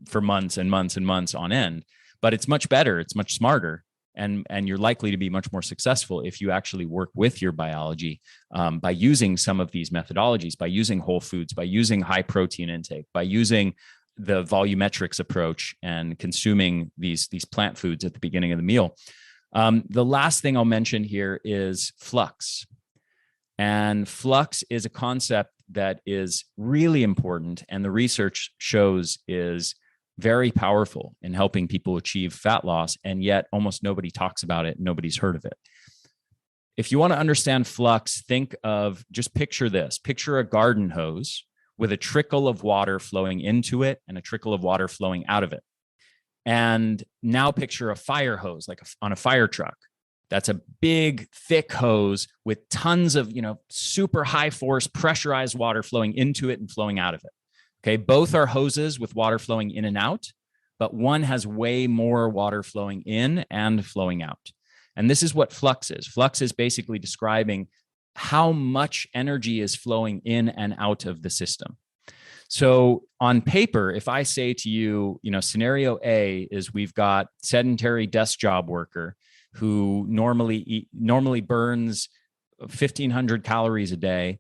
for months and months and months on end. But it's much better, it's much smarter, and you're likely to be much more successful if you actually work with your biology by using some of these methodologies, by using whole foods, by using high protein intake, by using the volumetrics approach and consuming these plant foods at the beginning of the meal. The last thing I'll mention here is flux. And flux is a concept that is really important, and the research shows is very powerful in helping people achieve fat loss, and yet almost nobody talks about it. Nobody's heard of it. If you want to understand flux, just picture this. Picture a garden hose with a trickle of water flowing into it and a trickle of water flowing out of it. And now picture a fire hose, like on a fire truck. That's a big, thick hose with tons of, super high force pressurized water flowing into it and flowing out of it. Okay, both are hoses with water flowing in and out, but one has way more water flowing in and flowing out. And this is what flux is. Flux is basically describing how much energy is flowing in and out of the system. So on paper, if I say to you, scenario A is we've got sedentary desk job worker who normally burns 1,500 calories a day,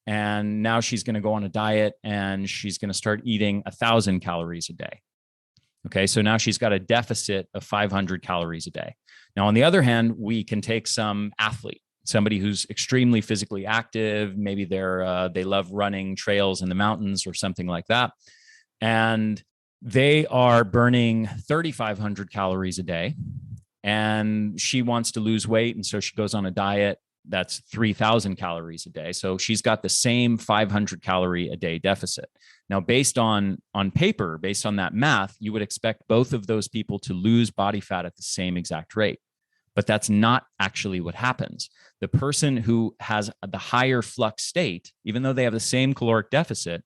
and now she's going to go on a diet and she's going to start eating 1,000 calories a day. Okay, so now she's got a deficit of 500 calories a day. Now, on the other hand, we can take some athlete, somebody who's extremely physically active. Maybe they love running trails in the mountains or something like that. And they are burning 3,500 calories a day. And she wants to lose weight. And so she goes on a diet that's 3,000 calories a day. So she's got the same 500 calorie a day deficit. Now, based on paper, based on that math, you would expect both of those people to lose body fat at the same exact rate. But that's not actually what happens. The person who has the higher flux state, even though they have the same caloric deficit,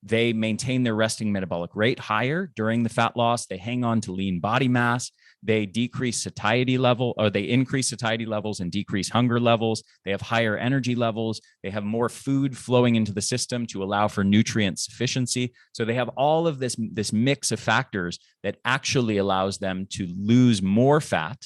they maintain their resting metabolic rate higher during the fat loss. They hang on to lean body mass. They decrease satiety level, or they increase satiety levels and decrease hunger levels. They have higher energy levels. They have more food flowing into the system to allow for nutrient sufficiency. So they have all of this mix of factors that actually allows them to lose more fat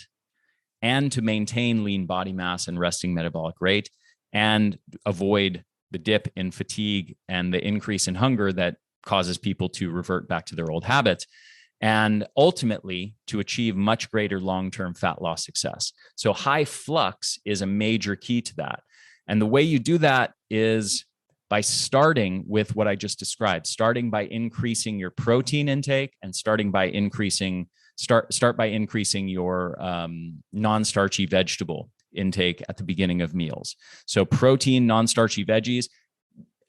and to maintain lean body mass and resting metabolic rate, and avoid the dip in fatigue and the increase in hunger that causes people to revert back to their old habits, and ultimately to achieve much greater long-term fat loss success. So high flux is a major key to that. And the way you do that is by starting with what I just described, starting by increasing your protein intake and starting by increasing your non-starchy vegetable intake at the beginning of meals. So protein, non-starchy veggies,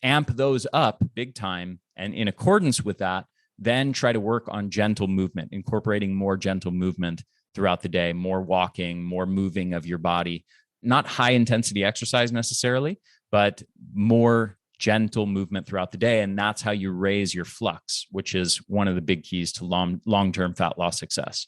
amp those up big time. And in accordance with that, then try to work on gentle movement, incorporating more gentle movement throughout the day, more walking, more moving of your body, not high intensity exercise necessarily, but more gentle movement throughout the day. And that's how you raise your flux, which is one of the big keys to long-term fat loss success.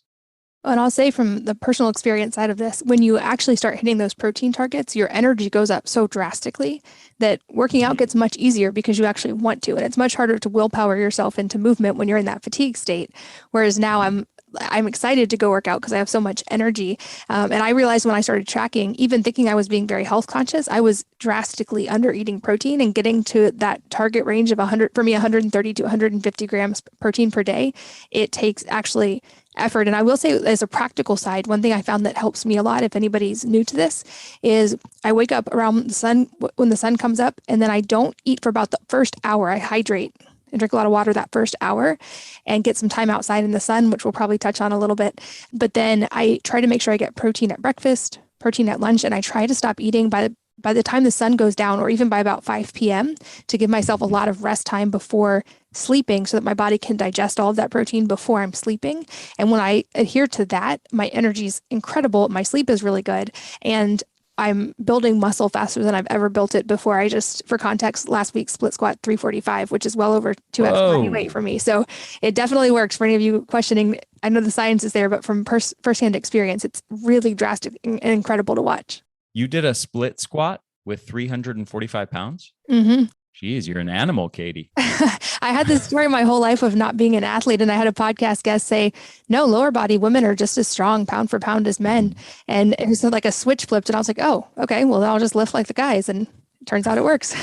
And I'll say from the personal experience side of this, when you actually start hitting those protein targets, your energy goes up so drastically that working out gets much easier because you actually want to. And it's much harder to willpower yourself into movement when you're in that fatigue state. Whereas now I'm excited to go work out because I have so much energy. And I realized when I started tracking, even thinking I was being very health conscious, I was drastically under eating protein and getting to that target range of 130 to 150 grams protein per day. It takes actually effort. And I will say, as a practical side, one thing I found that helps me a lot, if anybody's new to this, is I wake up around the sun when the sun comes up, and then I don't eat for about the first hour. I hydrate and drink a lot of water that first hour and get some time outside in the sun, which we'll probably touch on a little bit. But then I try to make sure I get protein at breakfast, protein at lunch, and I try to stop eating by the time the sun goes down, or even by about 5 p.m. to give myself a lot of rest time before sleeping so that my body can digest all of that protein before I'm sleeping. And when I adhere to that, my energy is incredible. My sleep is really good. And I'm building muscle faster than I've ever built it before. I just, for context, last week split squat 345, which is well over 2x body weight for me. So it definitely works for any of you questioning. I know the science is there, but from firsthand experience, it's really drastic and incredible to watch. You did a split squat with 345 pounds? Mm-hmm. Geez, you're an animal, Katie. I had this story my whole life of not being an athlete. And I had a podcast guest say, no, lower body women are just as strong pound for pound as men. And it was like a switch flipped. And I was like, oh, okay, well, then I'll just lift like the guys. And it turns out it works.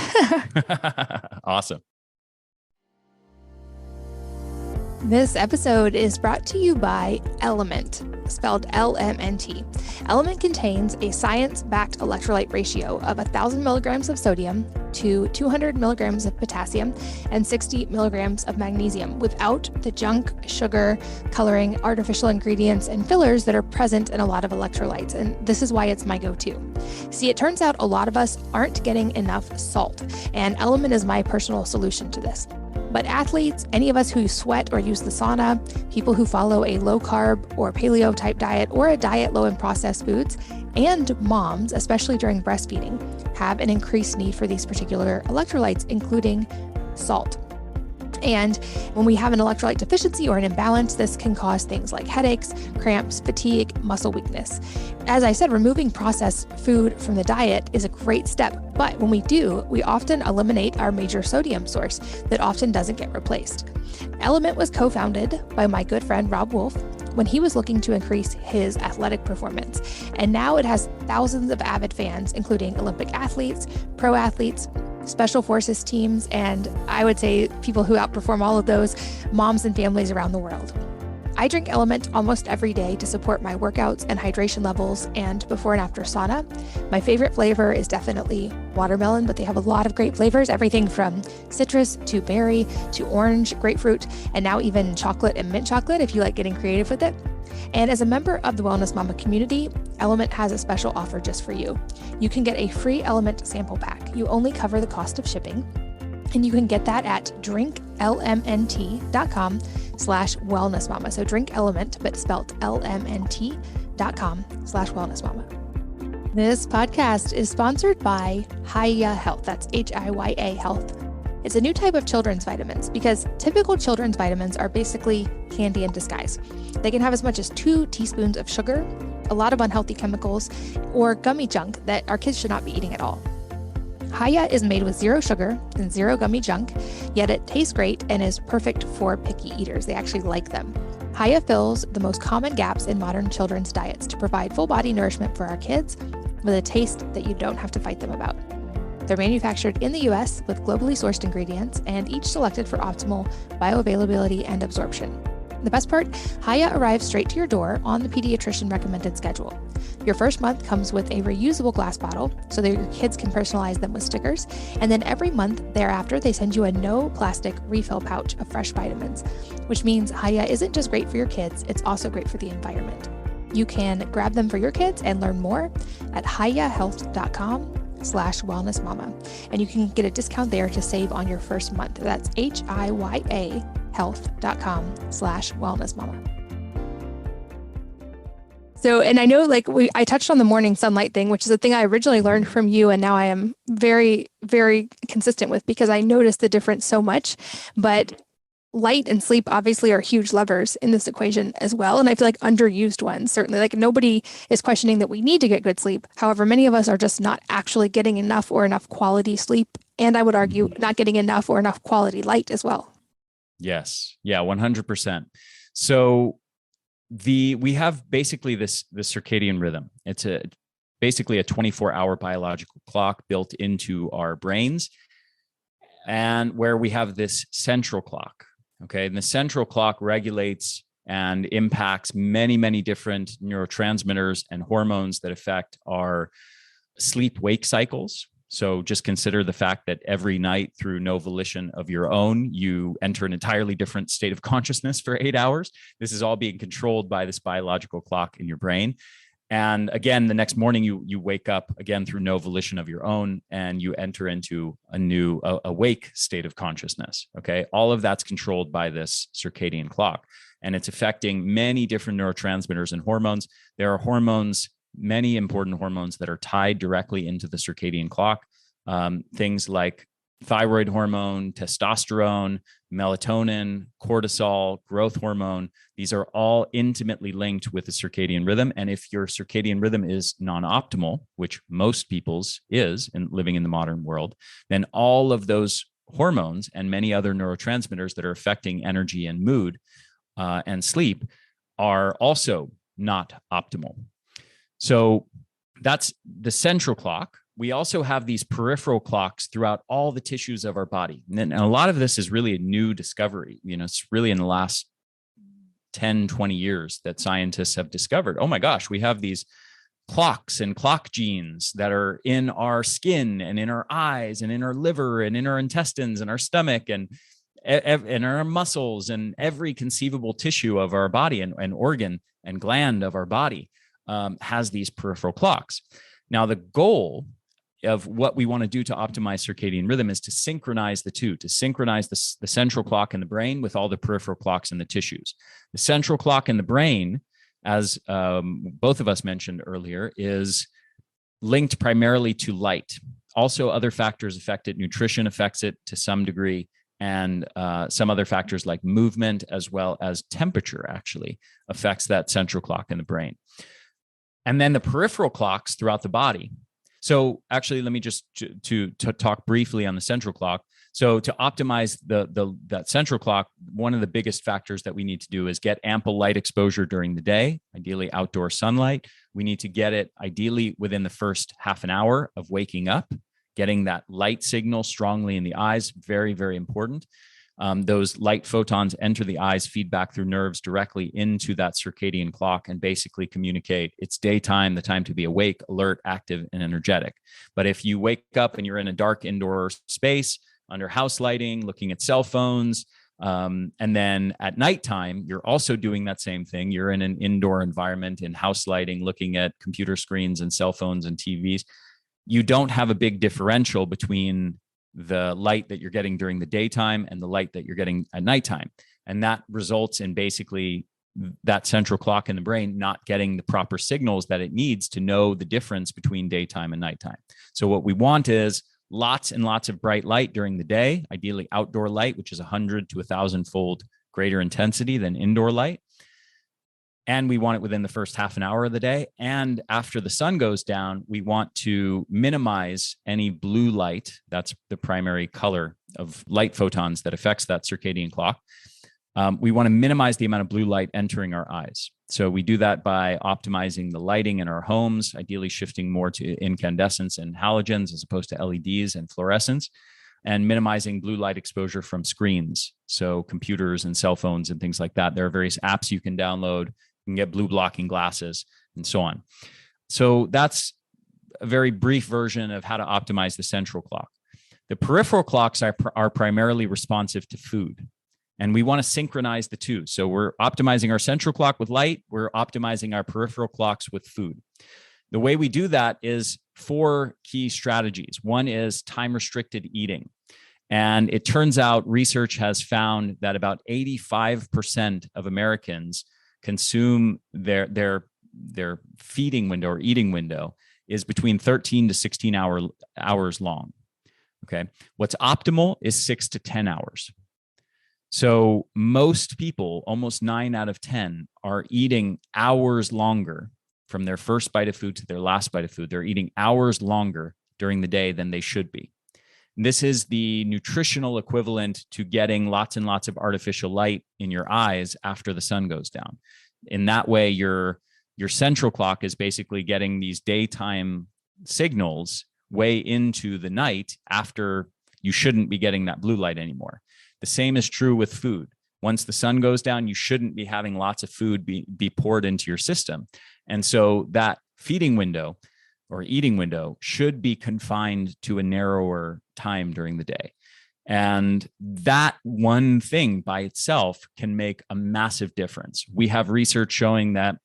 Awesome. This episode is brought to you by LMNT, spelled LMNT. LMNT contains a science-backed electrolyte ratio of 1,000 milligrams of sodium to 200 milligrams of potassium and 60 milligrams of magnesium without the junk, sugar, coloring, artificial ingredients, and fillers that are present in a lot of electrolytes. And this is why it's my go-to. See, it turns out a lot of us aren't getting enough salt, and LMNT is my personal solution to this. But athletes, any of us who sweat or use the sauna, people who follow a low carb or paleo type diet or a diet low in processed foods, and moms, especially during breastfeeding, have an increased need for these particular electrolytes, including salt. And when we have an electrolyte deficiency or an imbalance, this can cause things like headaches, cramps, fatigue, muscle weakness. As I said, removing processed food from the diet is a great step, but when we do, we often eliminate our major sodium source that often doesn't get replaced. LMNT was co-founded by my good friend Rob Wolf when he was looking to increase his athletic performance. And now it has thousands of avid fans, including Olympic athletes, pro athletes, special forces teams, and I would say people who outperform all of those, moms and families around the world. I drink LMNT almost every day to support my workouts and hydration levels and before and after sauna. My favorite flavor is definitely watermelon, but they have a lot of great flavors, everything from citrus to berry to orange, grapefruit, and now even chocolate and mint chocolate if you like getting creative with it. And as a member of the Wellness Mama community, LMNT has a special offer just for you. You can get a free LMNT sample pack. You only cover the cost of shipping. And you can get that at drinklmnt.com/wellnessmama. So drink LMNT, but spelled lmnt.com/wellnessmama. This podcast is sponsored by Hiya Health. That's HIYA Health. It's a new type of children's vitamins because typical children's vitamins are basically candy in disguise. They can have as much as 2 teaspoons of sugar, a lot of unhealthy chemicals, or gummy junk that our kids should not be eating at all. Hiya is made with 0 sugar and 0 gummy junk, yet it tastes great and is perfect for picky eaters. They actually like them. Hiya fills the most common gaps in modern children's diets to provide full body nourishment for our kids with a taste that you don't have to fight them about. They're manufactured in the US with globally sourced ingredients and each selected for optimal bioavailability and absorption. The best part, Hiya arrives straight to your door on the pediatrician recommended schedule. Your first month comes with a reusable glass bottle so that your kids can personalize them with stickers. And then every month thereafter, they send you a no plastic refill pouch of fresh vitamins, which means Hiya isn't just great for your kids, it's also great for the environment. You can grab them for your kids and learn more at hiyahealth.com/wellnessmama. And you can get a discount there to save on your first month. That's HIYA health.com/wellnessmama. So, and I know I touched on the morning sunlight thing, which is a thing I originally learned from you. And now I am very, very consistent with because I noticed the difference so much. But light and sleep obviously are huge levers in this equation as well. And I feel like underused ones, certainly. Like nobody is questioning that we need to get good sleep. However, many of us are just not actually getting enough or enough quality sleep. And I would argue not getting enough or enough quality light as well. Yes. Yeah, 100%. So we have basically the circadian rhythm. It's basically a 24-hour biological clock built into our brains, and where we have this central clock. Okay. And the central clock regulates and impacts many, many different neurotransmitters and hormones that affect our sleep-wake cycles. So just consider the fact that every night, through no volition of your own, you enter an entirely different state of consciousness for 8 hours. This is all being controlled by this biological clock in your brain. And again, the next morning, you wake up again through no volition of your own, and you enter into a new awake state of consciousness. Okay, all of that's controlled by this circadian clock, and it's affecting many different neurotransmitters and hormones. There are hormones, many important hormones that are tied directly into the circadian clock. Things like thyroid hormone, testosterone, melatonin, cortisol, growth hormone. These are all intimately linked with the circadian rhythm. And if your circadian rhythm is non-optimal, which most people's is in living in the modern world, then all of those hormones and many other neurotransmitters that are affecting energy and mood and sleep are also not optimal. So that's the central clock. We also have these peripheral clocks throughout all the tissues of our body. And a lot of this is really a new discovery. It's really in the last 10, 20 years that scientists have discovered, oh my gosh, we have these clocks and clock genes that are in our skin and in our eyes and in our liver and in our intestines and our stomach and our muscles and every conceivable tissue of our body and organ and gland of our body has these peripheral clocks. Now, the goal of what we want to do to optimize circadian rhythm is to synchronize the two, to synchronize the central clock in the brain with all the peripheral clocks in the tissues. The central clock in the brain, as both of us mentioned earlier, is linked primarily to light. Also, other factors affect it. Nutrition affects it to some degree, and some other factors like movement as well as temperature actually affects that central clock in the brain. And then the peripheral clocks throughout the body. So actually, let me just to talk briefly on the central clock. So to optimize that central clock, one of the biggest factors that we need to do is get ample light exposure during the day, ideally outdoor sunlight. We need to get it ideally within the first half an hour of waking up, getting that light signal strongly in the eyes, very, very important. Those light photons enter the eyes, feed back through nerves directly into that circadian clock and basically communicate it's daytime, the time to be awake, alert, active, and energetic. But if you wake up and you're in a dark indoor space under house lighting, looking at cell phones, and then at nighttime, you're also doing that same thing. You're in an indoor environment in house lighting, looking at computer screens and cell phones and TVs. You don't have a big differential between the light that you're getting during the daytime and the light that you're getting at nighttime. And that results in basically that central clock in the brain not getting the proper signals that it needs to know the difference between daytime and nighttime. So what we want is lots and lots of bright light during the day, ideally outdoor light, which is 100 to 1,000-fold greater intensity than indoor light. And we want it within the first half an hour of the day. And after the sun goes down, we want to minimize any blue light. That's the primary color of light photons that affects that circadian clock. We want to minimize the amount of blue light entering our eyes. So we do that by optimizing the lighting in our homes, ideally shifting more to incandescents and halogens as opposed to LEDs and fluorescents, and minimizing blue light exposure from screens. So computers and cell phones and things like that. There are various apps you can download. You can get blue blocking glasses and so on. So that's a very brief version of how to optimize the central clock. The peripheral clocks are primarily responsive to food. And we want to synchronize the two. So we're optimizing our central clock with light. We're optimizing our peripheral clocks with food. The way we do that is 4 key strategies. One is time-restricted eating. And it turns out research has found that about 85% of Americans consume their their feeding window or eating window is between 13 to 16 hours long. Okay. What's optimal is 6 to 10 hours. So most people, almost 9 out of 10, are eating hours longer from their first bite of food to their last bite of food. They're eating hours longer during the day than they should be. And this is the nutritional equivalent to getting lots and lots of artificial light in your eyes after the sun goes down. In that way, your central clock is basically getting these daytime signals way into the night after you shouldn't be getting that blue light anymore. The same is true with food. Once the sun goes down, you shouldn't be having lots of food be poured into your system. And so that feeding window or eating window should be confined to a narrower time during the day. And that one thing by itself can make a massive difference. We have research showing that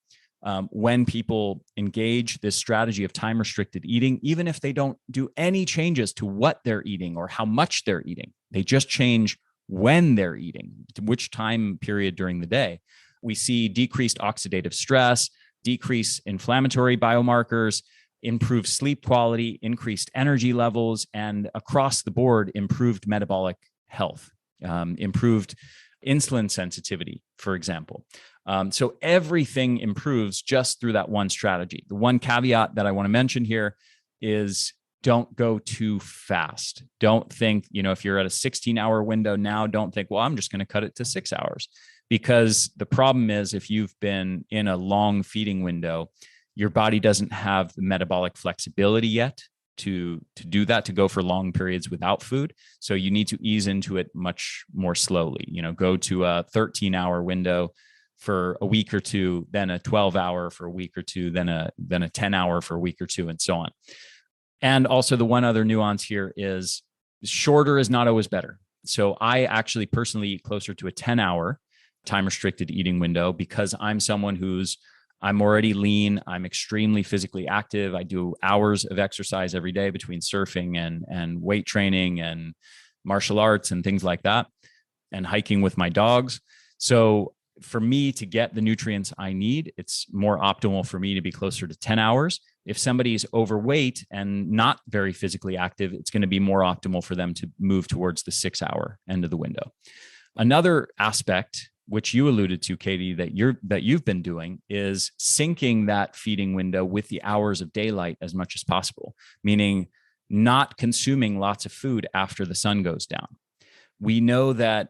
when people engage this strategy of time-restricted eating, even if they don't do any changes to what they're eating or how much they're eating, they just change when they're eating, which time period during the day, we see decreased oxidative stress, decreased inflammatory biomarkers, improved sleep quality, increased energy levels, and across the board, improved metabolic health, improved insulin sensitivity, for example. So everything improves just through that one strategy. The one caveat that I want to mention here is don't go too fast. Don't think, if you're at a 16-hour window now, don't think, well, I'm just going to cut it to 6 hours. Because the problem is if you've been in a long feeding window, your body doesn't have the metabolic flexibility yet to do that, to go for long periods without food. So you need to ease into it much more slowly. Go to a 13-hour window for a week or two, then a 12-hour for a week or two, then a 10-hour for a week or two, and so on. And also the one other nuance here is shorter is not always better. So I actually personally eat closer to a 10-hour time-restricted eating window because I'm someone I'm already lean. I'm extremely physically active. I do hours of exercise every day between surfing and weight training and martial arts and things like that, and hiking with my dogs. So for me to get the nutrients I need, it's more optimal for me to be closer to 10 hours. If somebody's overweight and not very physically active, it's going to be more optimal for them to move towards the 6-hour end of the window. Another aspect, which you alluded to, Katie, that you've been doing is syncing that feeding window with the hours of daylight as much as possible, meaning not consuming lots of food after the sun goes down. We know that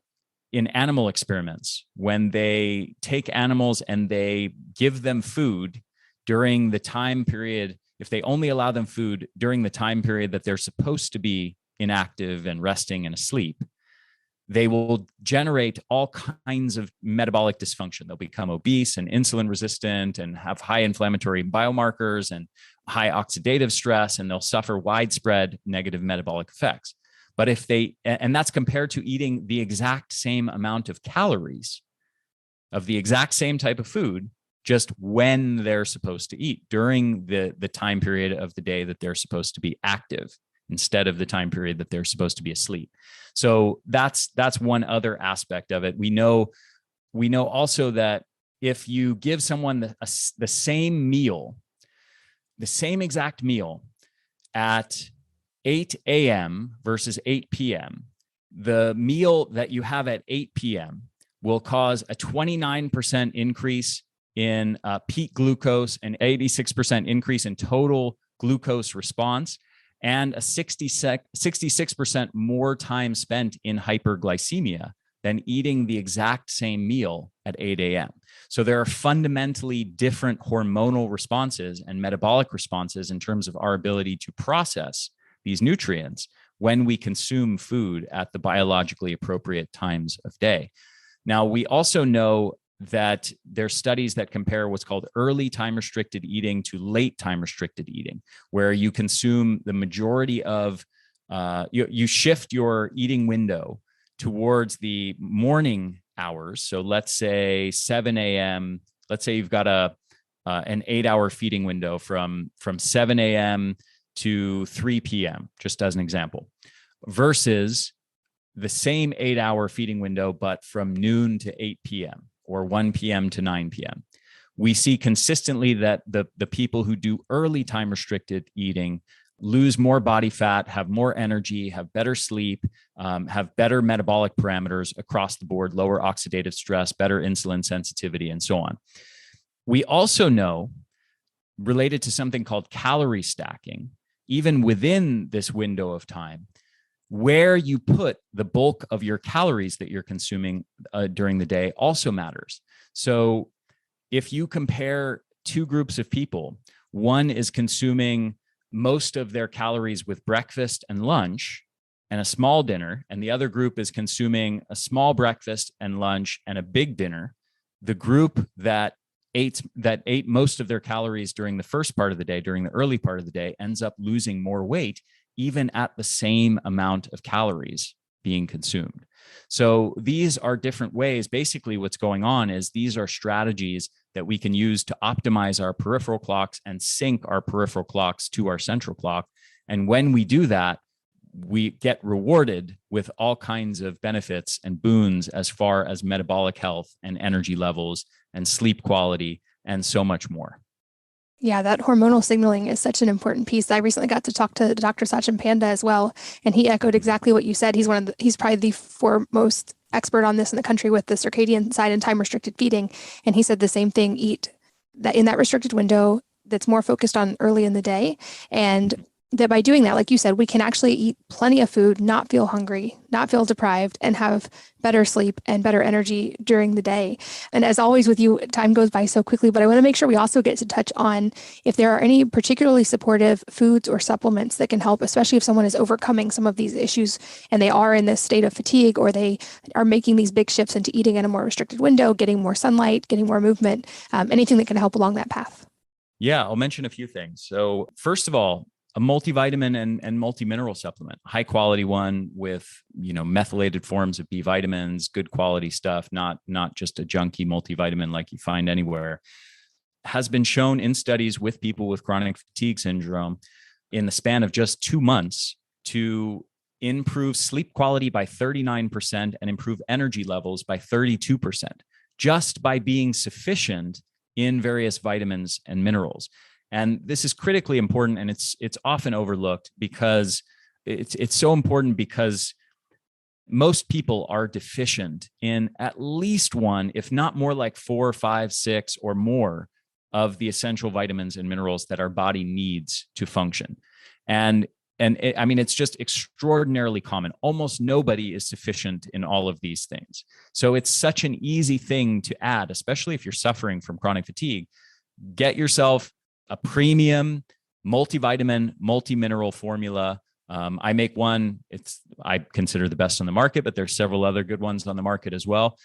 in animal experiments, when they take animals and they give them food during the time period, if they only allow them food during the time period that they're supposed to be inactive and resting and asleep, they will generate all kinds of metabolic dysfunction. They'll become obese and insulin resistant and have high inflammatory biomarkers and high oxidative stress, and they'll suffer widespread negative metabolic effects. But and that's compared to eating the exact same amount of calories of the exact same type of food, just when they're supposed to eat during the time period of the day that they're supposed to be active, instead of the time period that they're supposed to be asleep. So that's one other aspect of it. We know also that if you give someone the same meal, the same exact meal at 8 a.m. versus 8 p.m., the meal that you have at 8 p.m. will cause a 29% increase in peak glucose, an 86% increase in total glucose response, and a 66% more time spent in hyperglycemia than eating the exact same meal at 8 a.m. So there are fundamentally different hormonal responses and metabolic responses in terms of our ability to process these nutrients when we consume food at the biologically appropriate times of day. Now, we also know that there's studies that compare what's called early time-restricted eating to late time-restricted eating, where you consume the majority of, you shift your eating window towards the morning hours. So let's say 7 a.m., let's say you've got an 8-hour feeding window from 7 a.m. to 3 p.m., just as an example, versus the same 8-hour feeding window, but from noon to 8 p.m. or 1 p.m. to 9 p.m. We see consistently that the people who do early time restricted eating lose more body fat, have more energy, have better sleep, have better metabolic parameters across the board, lower oxidative stress, better insulin sensitivity, and so on. We also know, related to something called calorie stacking, even within this window of time, where you put the bulk of your calories that you're consuming during the day also matters. So if you compare two groups of people, one is consuming most of their calories with breakfast and lunch and a small dinner, and the other group is consuming a small breakfast and lunch and a big dinner, the group that ate most of their calories during the first part of the day, during the early part of the day, ends up losing more weight, even at the same amount of calories being consumed. So these are different ways. Basically, what's going on is these are strategies that we can use to optimize our peripheral clocks and sync our peripheral clocks to our central clock. And when we do that, we get rewarded with all kinds of benefits and boons as far as metabolic health and energy levels and sleep quality and so much more. Yeah, that hormonal signaling is such an important piece. I recently got to talk to Dr. Sachin Panda as well, and he echoed exactly what you said. He's probably the foremost expert on this in the country with the circadian side and time restricted feeding. And he said the same thing: eat that in that restricted window that's more focused on early in the day, and that by doing that, like you said, we can actually eat plenty of food, not feel hungry, not feel deprived, and have better sleep and better energy during the day. And as always with you, time goes by so quickly, but I want to make sure we also get to touch on if there are any particularly supportive foods or supplements that can help, especially if someone is overcoming some of these issues and they are in this state of fatigue, or they are making these big shifts into eating in a more restricted window, getting more sunlight, getting more movement, anything that can help along that path. Yeah, I'll mention a few things. So first of all, a multivitamin and multi-mineral supplement, high quality one with, methylated forms of B vitamins, good quality stuff, not just a junky multivitamin like you find anywhere, has been shown in studies with people with chronic fatigue syndrome in the span of just 2 months to improve sleep quality by 39% and improve energy levels by 32%, just by being sufficient in various vitamins and minerals. And this is critically important, and it's often overlooked because it's so important because most people are deficient in at least one, if not more like 4, 5, 6 or more of the essential vitamins and minerals that our body needs to function. And it's just extraordinarily common. Almost nobody is sufficient in all of these things. So it's such an easy thing to add, especially if you're suffering from chronic fatigue. Get yourself a premium multivitamin, multi-mineral formula. I make one. I consider the best on the market, but there's several other good ones on the market as well.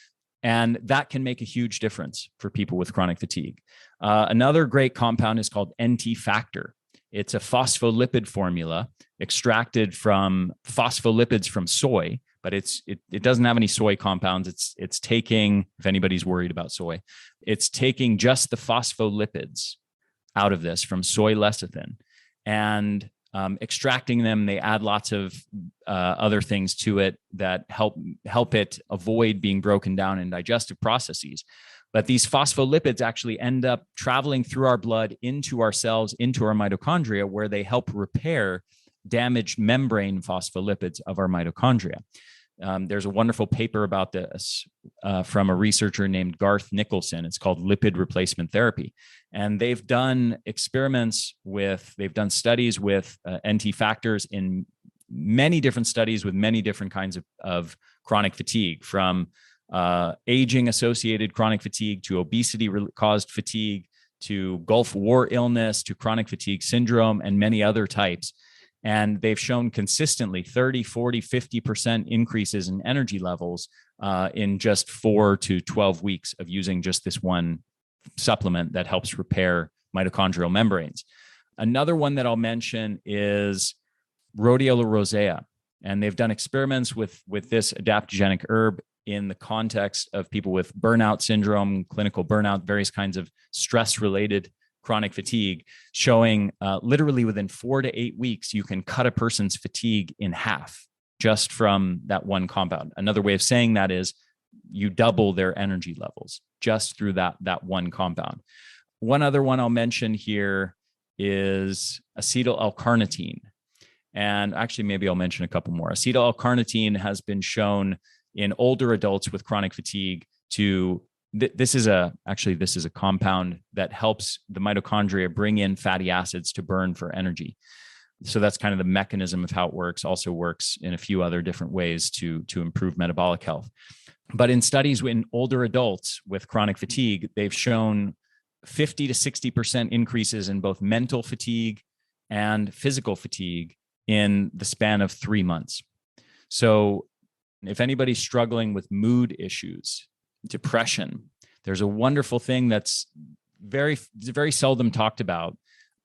And that can make a huge difference for people with chronic fatigue. Another great compound is called NT Factor. It's a phospholipid formula extracted from phospholipids from soy, but it doesn't have any soy compounds. It's taking, if anybody's worried about soy, it's taking just the phospholipids out of this from soy lecithin and extracting them. They add lots of other things to it that help it avoid being broken down in digestive processes. But these phospholipids actually end up traveling through our blood into our cells, into our mitochondria, where they help repair damaged membrane phospholipids of our mitochondria. There's a wonderful paper about this from a researcher named Garth Nicholson. It's called Lipid Replacement Therapy. And they've done studies with NT factors in many different studies with many different kinds of chronic fatigue, from aging-associated chronic fatigue to obesity-caused fatigue to Gulf War illness to chronic fatigue syndrome and many other types. And they've shown consistently 30, 40, 50% increases in energy levels in just 4 to 12 weeks of using just this one supplement that helps repair mitochondrial membranes. Another one that I'll mention is Rhodiola rosea. And they've done experiments with this adaptogenic herb in the context of people with burnout syndrome, clinical burnout, various kinds of stress-related chronic fatigue, showing literally within 4 to 8 weeks, you can cut a person's fatigue in half just from that one compound. Another way of saying that is you double their energy levels just through that one compound. One other one I'll mention here is acetyl L-carnitine. And actually, maybe I'll mention a couple more. Acetyl L-carnitine has been shown in older adults with chronic fatigue to, this is a compound that helps the mitochondria bring in fatty acids to burn for energy. So that's kind of the mechanism of how it works. Also works in a few other different ways to improve metabolic health. But in studies in older adults with chronic fatigue, they've shown 50 to 60% increases in both mental fatigue and physical fatigue in the span of 3 months. So if anybody's struggling with mood issues, depression, there's a wonderful thing that's very seldom talked about,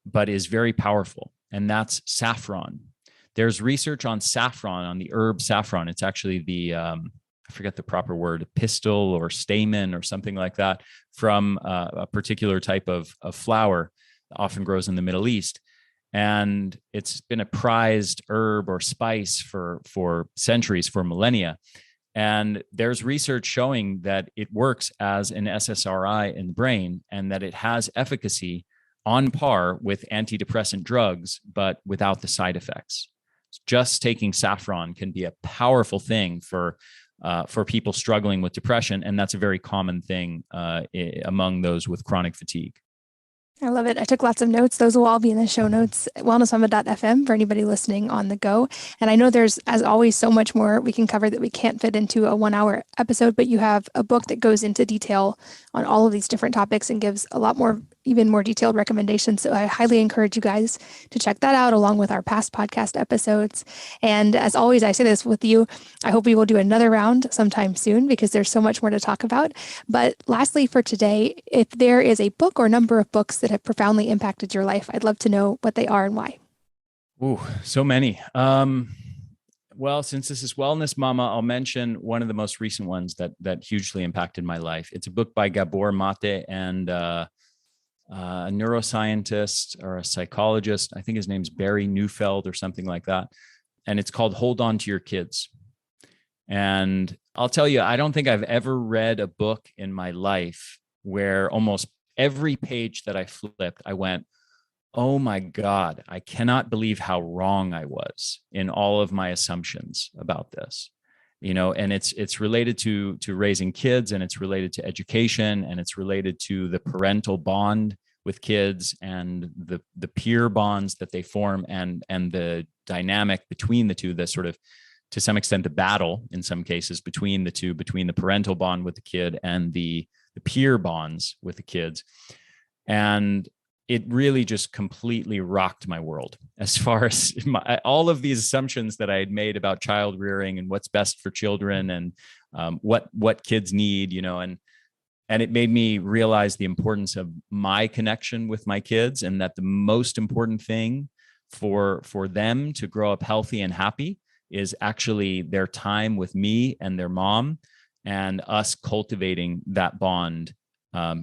but is very powerful. And that's saffron. There's research on saffron, on the herb saffron. It's actually the, I forget the proper word, pistil or stamen or something like that, from a particular type of flower that often grows in the Middle East. And it's been a prized herb or spice for centuries, for millennia. And there's research showing that it works as an SSRI in the brain and that it has efficacy on par with antidepressant drugs, but without the side effects. Just taking saffron can be a powerful thing for people struggling with depression. And that's a very common thing among those with chronic fatigue. I love it. I took lots of notes. Those will all be in the show notes, wellnessmama.fm, for anybody listening on the go. And I know there's, as always, so much more we can cover that we can't fit into a 1-hour episode, but you have a book that goes into detail on all of these different topics and gives a lot more, even more detailed recommendations. So I highly encourage you guys to check that out along with our past podcast episodes. And as always, I say this with you, I hope we will do another round sometime soon because there's so much more to talk about. But lastly for today, if there is a book or number of books that have profoundly impacted your life, I'd love to know what they are and why. Ooh, so many. Well, since this is Wellness Mama, I'll mention one of the most recent ones that hugely impacted my life. It's a book by Gabor Mate and a neuroscientist or a psychologist. I think his name's Barry Neufeld or something like that. And it's called Hold On to Your Kids. And I'll tell you, I don't think I've ever read a book in my life where almost every page that I flipped, I went, oh my God, I cannot believe how wrong I was in all of my assumptions about this. And it's related to raising kids, and it's related to education, and it's related to the parental bond with kids and the peer bonds that they form and the dynamic between the two, the sort of, to some extent, the battle in some cases between the two, between the parental bond with the kid and the peer bonds with the kids. And it really just completely rocked my world as far as all of these assumptions that I had made about child rearing and what's best for children and what kids need, and it made me realize the importance of my connection with my kids, and that the most important thing for them to grow up healthy and happy is actually their time with me and their mom, and us cultivating that bond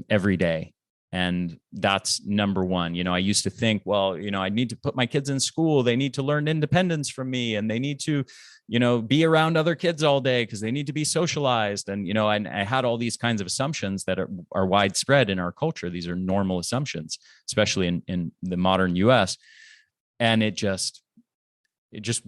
every day. And that's number one. I used to think, well, I need to put my kids in school. They need to learn independence from me, and they need to, be around other kids all day because they need to be socialized. And, and I had all these kinds of assumptions that are widespread in our culture. These are normal assumptions, especially in the modern US. And it just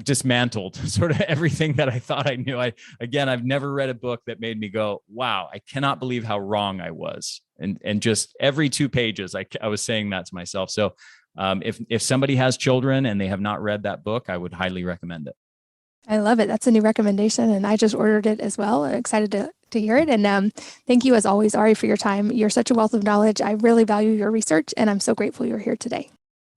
dismantled sort of everything that I thought I knew. I've never read a book that made me go, wow, I cannot believe how wrong I was. And just every 2 pages, I was saying that to myself. So if somebody has children and they have not read that book, I would highly recommend it. I love it. That's a new recommendation. And I just ordered it as well. I'm excited to hear it. And thank you as always, Ari, for your time. You're such a wealth of knowledge. I really value your research, and I'm so grateful you're here today.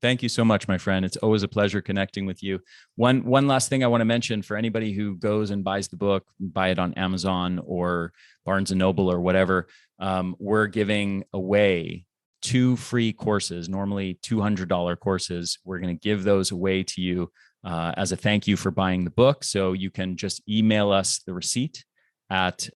Thank you so much, my friend. It's always a pleasure connecting with you. One last thing I want to mention for anybody who goes and buys the book, buy it on Amazon or Barnes & Noble or whatever, we're giving away 2 free courses, normally $200 courses. We're going to give those away to you as a thank you for buying the book. So you can just email us the receipt at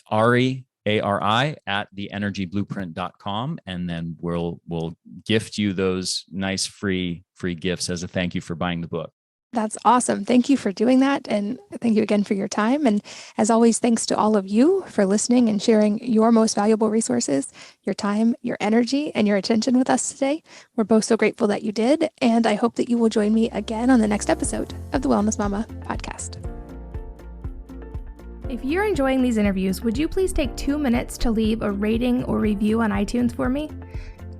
Ari at the&nbsp.com, and then we'll gift you those nice free gifts as a thank you for buying the book. That's awesome. Thank you for doing that. And thank you again for your time. And as always, thanks to all of you for listening and sharing your most valuable resources, your time, your energy, and your attention with us today. We're both so grateful that you did. And I hope that you will join me again on the next episode of the Wellness Mama podcast. If you're enjoying these interviews, would you please take 2 minutes to leave a rating or review on iTunes for me?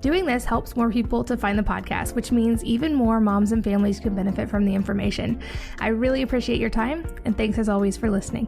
Doing this helps more people to find the podcast, which means even more moms and families can benefit from the information. I really appreciate your time, and thanks as always for listening.